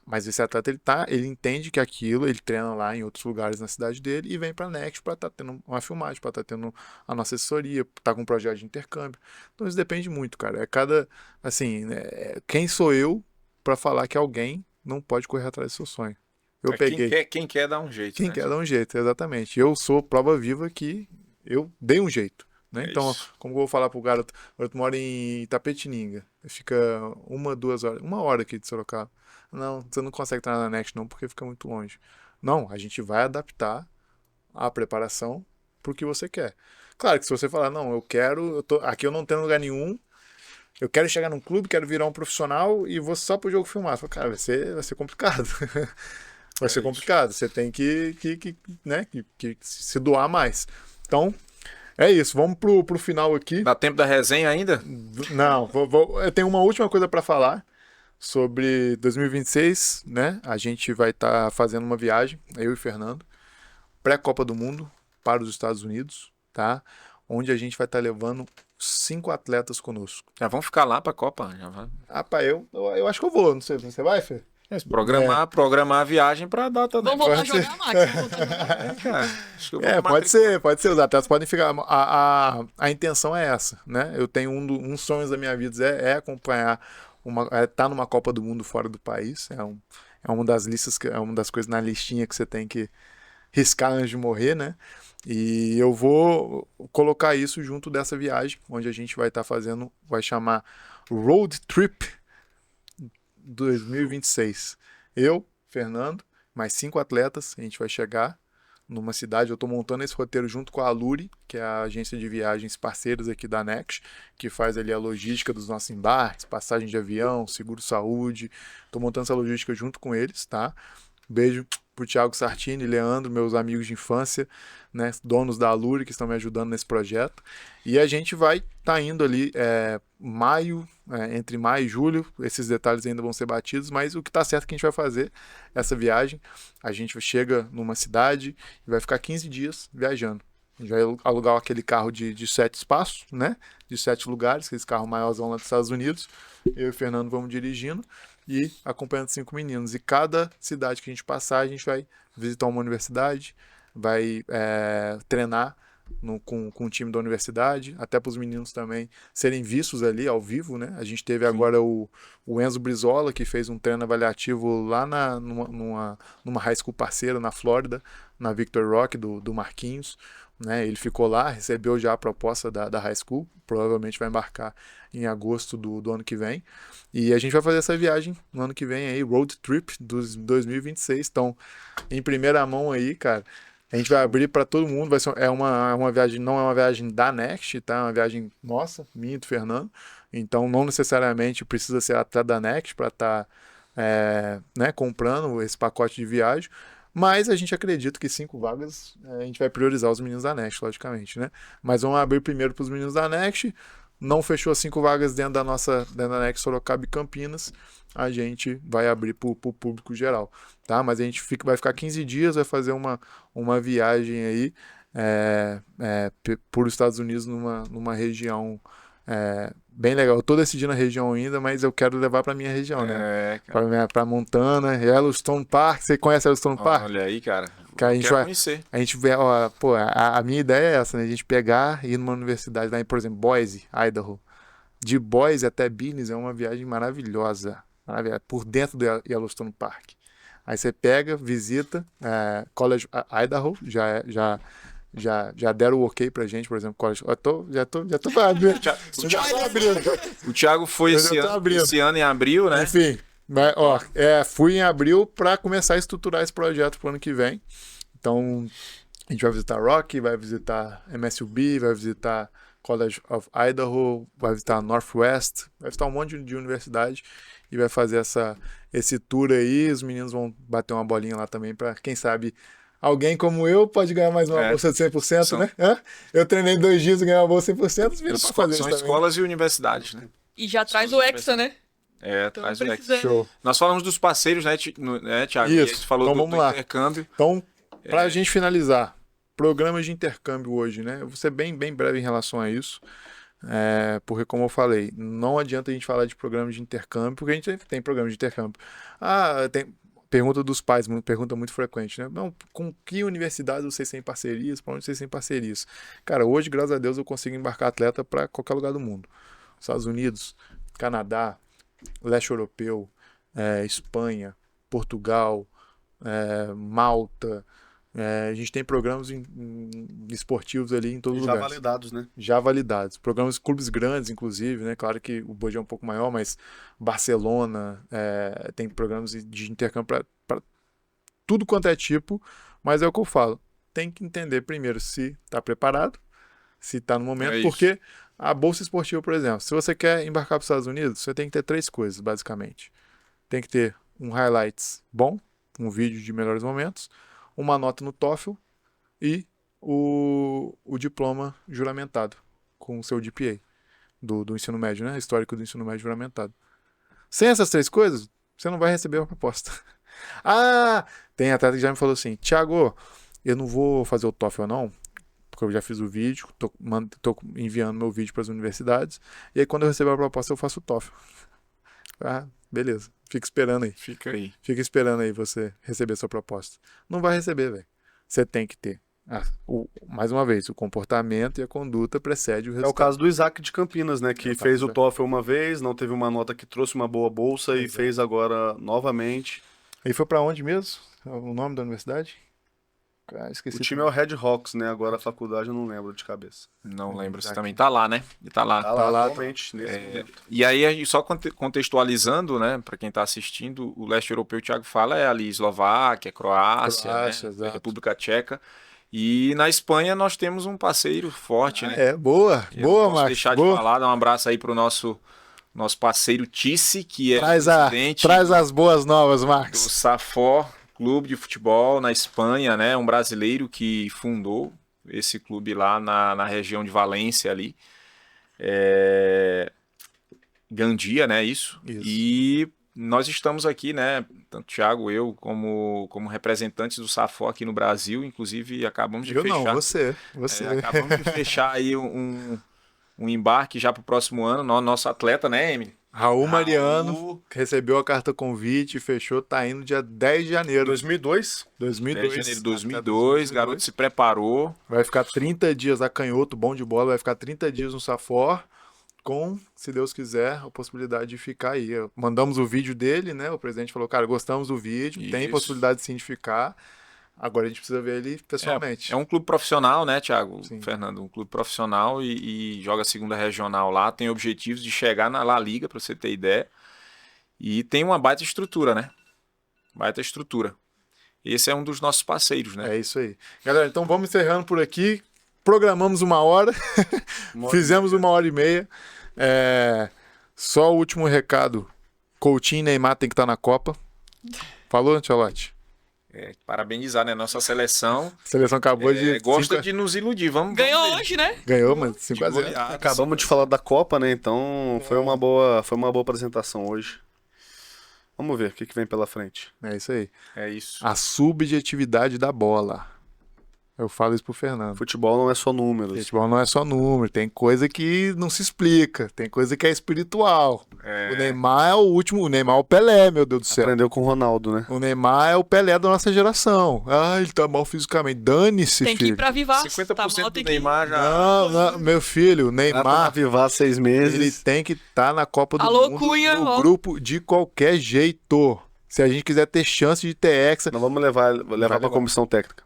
Mas esse atleta, ele entende que aquilo, ele treina lá em outros lugares na cidade dele e vem pra Next pra estar tendo uma filmagem, pra estar tendo a nossa assessoria, tá com um projeto de intercâmbio. Então isso depende muito, cara. Assim, quem sou eu pra falar que alguém não pode correr atrás do seu sonho? Quem quer dar um jeito. Quem quer dar um jeito, exatamente. Eu sou prova viva que eu dei um jeito. Né? Então, como eu vou falar pro garoto, o garoto mora em Itapetininga, fica 1-2 horas, 1 hora aqui de Sorocaba. Não, você não consegue treinar na Next não, porque fica muito longe. Não, a gente vai adaptar a preparação pro que você quer. Claro que se você falar, não, aqui eu não tenho lugar nenhum, eu quero chegar num clube, quero virar um profissional e vou só pro jogo filmar. Falo, cara, vai ser complicado. Vai ser complicado. Você tem que se doar mais. Então, é isso. Vamos pro final aqui. Dá tempo da resenha ainda? Não, eu tenho uma última coisa para falar sobre 2026, né? A gente vai estar fazendo uma viagem, eu e Fernando, pré-Copa do Mundo para os Estados Unidos, tá? Onde a gente vai estar levando 5 atletas conosco. Já vamos ficar lá para a Copa? Já vai. Rapaz, eu acho que eu vou. Não sei, você vai, Fê? Programar a viagem para a data, né? Vamos voltar a jogar, Max. Pode ser. Os atletas podem ficar. A intenção é essa, né? Eu tenho um dos sonhos da minha vida é acompanhar tá numa Copa do Mundo fora do país. É uma das listas, é uma das coisas na listinha que você tem que riscar antes de morrer, né? E eu vou colocar isso junto dessa viagem, onde a gente vai estar fazendo, vai chamar Road Trip 2026. Eu, Fernando, mais 5 atletas, a gente vai chegar numa cidade. Eu estou montando esse roteiro junto com a Aluri, que é a agência de viagens parceiras aqui da Next, que faz ali a logística dos nossos embarques, passagem de avião, seguro-saúde. Estou montando essa logística junto com eles, tá? Beijo pro Thiago Sartini, Leandro, meus amigos de infância, né, donos da Aluri que estão me ajudando nesse projeto. E a gente vai estar indo ali entre maio e julho, esses detalhes ainda vão ser batidos, mas o que está certo é que a gente vai fazer essa viagem. A gente chega numa cidade e vai ficar 15 dias viajando. A gente vai alugar aquele carro de 7 espaços, né? De 7 lugares, aquele carro maiorzão lá dos Estados Unidos. Eu e o Fernando vamos dirigindo e acompanhando 5 meninos. E cada cidade que a gente passar, a gente vai visitar uma universidade, vai treinar com o time da universidade, até para os meninos também serem vistos ali ao vivo, né? A gente teve agora o Enzo Brizola, que fez um treino avaliativo lá numa high school parceira na Flórida, na Victor Rock, do Marquinhos. Né, ele ficou lá, recebeu já a proposta da high school, provavelmente vai embarcar em agosto do ano que vem, e a gente vai fazer essa viagem no ano que vem aí, road trip dos 2026, então em primeira mão aí, cara, a gente vai abrir para todo mundo, vai ser uma viagem, não é uma viagem da Next, tá? É uma viagem nossa, minha e do Fernando, então não necessariamente precisa ser até da Next para estar né, comprando esse pacote de viagem. Mas a gente acredita que 5 vagas a gente vai priorizar os meninos da Next, logicamente, né? Mas vamos abrir primeiro para os meninos da Next. Não fechou 5 vagas dentro da Next Sorocaba e Campinas. A gente vai abrir para o público geral, tá? Mas a gente vai ficar 15 dias, vai fazer uma viagem aí por Estados Unidos numa região bem legal. Eu tô decidindo a região ainda, mas eu quero levar pra minha região, né? Pra Montana, Yellowstone Park. Você conhece Yellowstone Park? Olha aí, cara. Que a gente vai conhecer. A gente vê, ó, pô, a minha ideia é essa, né? A gente pegar e ir numa universidade lá em, por exemplo, Boise, Idaho. De Boise até Billings é uma viagem maravilhosa. Por dentro do Yellowstone Park. Aí você pega, visita College Idaho, já deram o ok pra gente, por exemplo, College. Já tô abrindo. O Thiago foi esse ano em abril, né? Enfim, fui em abril para começar a estruturar esse projeto pro ano que vem. Então, a gente vai visitar Rocky, vai visitar MSUB, vai visitar College of Idaho, vai visitar Northwest, vai visitar um monte de universidade e vai fazer esse tour aí. Os meninos vão bater uma bolinha lá também para, quem sabe, alguém como eu pode ganhar mais uma bolsa de 100%, né? Eu treinei 2 dias e ganhei uma bolsa de 100%. São escolas e universidades, né? E já traz o Hexa, né? Então, traz o Hexa. Show. Nós falamos dos parceiros, né, Thiago? Isso. E a gente falou então, vamos lá. Intercâmbio. Então, pra gente finalizar, programas de intercâmbio hoje, né? Eu vou ser bem breve em relação a isso. Porque, como eu falei, não adianta a gente falar de programas de intercâmbio, porque a gente tem programas de intercâmbio. Tem pergunta dos pais, pergunta muito frequente, né? Não, com que universidade vocês têm parcerias? Para onde vocês têm parcerias? Cara, hoje, graças a Deus, eu consigo embarcar atleta para qualquer lugar do mundo. Estados Unidos, Canadá, leste europeu, Espanha, Portugal, Malta. A gente tem programas esportivos ali em todos os lugares. Já validados, né? Já validados. Programas, clubes grandes, inclusive, né? Claro que o budget é um pouco maior, mas Barcelona tem programas de intercâmbio para tudo quanto é tipo, mas é o que eu falo. Tem que entender primeiro se está preparado, se está no momento, porque a bolsa esportiva, por exemplo, se você quer embarcar para os Estados Unidos, você tem que ter 3 coisas, basicamente. Tem que ter um highlights bom, um vídeo de melhores momentos, uma nota no TOEFL e o diploma juramentado com o seu GPA do ensino médio, né? Histórico do ensino médio juramentado. Sem essas 3 coisas, você não vai receber a proposta. Tem atleta que já me falou assim, Thiago, eu não vou fazer o TOEFL não, porque eu já fiz o vídeo, tô enviando meu vídeo para as universidades, e aí quando eu receber a proposta eu faço o TOEFL. Beleza. Fica esperando aí. Fica esperando aí você receber a sua proposta. Não vai receber, velho. Você tem que ter. Mais uma vez, o comportamento e a conduta precede o resultado. É o caso do Isaac de Campinas, né? Que fez o TOEFL uma vez, não teve uma nota que trouxe uma boa bolsa e fez agora novamente. E foi pra onde mesmo? O nome da universidade? Cara, esqueci. O time é o Red Hawks, né? Agora a faculdade eu não lembro de cabeça. Não lembro se aqui. também tá lá, né? Ele tá lá. Tá lá, lá, atualmente, nesse momento. E aí, só contextualizando, né, para quem está assistindo, o leste europeu, o Thiago fala, é ali Eslováquia, Croácia, Croácia, né, exato. República Tcheca. E na Espanha nós temos um parceiro forte, né? É, boa, Eu boa, não posso Max. deixar Boa. de falar, dar um abraço aí pro nosso parceiro Tice, que é presidente Traz as boas novas, do Max. Safor Clube de Futebol na Espanha, né? Um brasileiro que fundou esse clube lá na região de Valência ali. Gandia, né? Isso. Isso. E nós estamos aqui, né? Tanto o Thiago, eu, como representantes do Safor aqui no Brasil, inclusive acabamos de Eu fechar. não, você. Acabamos de fechar aí um embarque já para o próximo ano. Nosso atleta, né, Emily? Raul Mariano Raul, recebeu a carta convite, fechou, tá indo dia 10 de janeiro. 2002? 10 de 2002. janeiro de 2002, garoto se preparou. Vai ficar 30 dias a canhoto, bom de bola, vai ficar 30 dias no Safor, com, se Deus quiser, a possibilidade de ficar aí. Mandamos o vídeo dele, né? O presidente falou, cara, gostamos do vídeo, tem Isso. possibilidade sim de ficar. Agora a gente precisa ver ele pessoalmente. É um clube profissional, né, Thiago? Sim. Fernando, um clube profissional e joga a segunda regional lá. Tem objetivos de chegar na La Liga, para você ter ideia. E tem uma baita estrutura, né? Baita estrutura. Esse é um dos nossos parceiros, né? É isso aí. Galera, então vamos encerrando por aqui. Programamos 1 hora, fizemos 1h30. Só o último recado. Coutinho e Neymar tem que estar na Copa. Falou, Ancelotti? Parabenizar, né? Nossa seleção A seleção acabou de... gosta de nos iludir. Vamos Ganhou ver. hoje, né? Ganhou, mas De 5x0. goleada. Acabamos de falar da Copa, né? Então foi uma boa apresentação hoje. Vamos ver o que vem pela frente. É isso aí. É isso. A subjetividade da bola. Eu falo isso pro Fernando. Futebol não é só números. Futebol não é só número, tem coisa que não se explica, tem coisa que é espiritual. O Neymar é o último, o Neymar é o Pelé, meu Deus do céu. Aprendeu com o Ronaldo, né? O Neymar é o Pelé da nossa geração. Ah, ele tá mal fisicamente. Dane-se, Tem que ir filho. pra Vivaz. 50% tá mal, do tem que ir. Neymar já... Não, meu filho, o Pra Neymar, avivar 6 meses. ele tem que estar na Copa do Alô, Mundo Cunha, no ó. grupo de qualquer jeito. Se a gente quiser ter chance de ter hexa, Nós vamos levar pra levar. comissão técnica.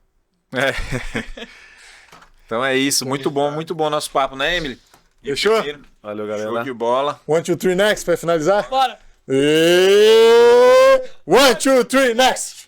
Então é isso. Muito bom nosso papo, né, Emily? Fechou? Valeu, Show galera. de bola. 1, 2, 3, next, pra finalizar. Bora. E... 1, 2, 3, next.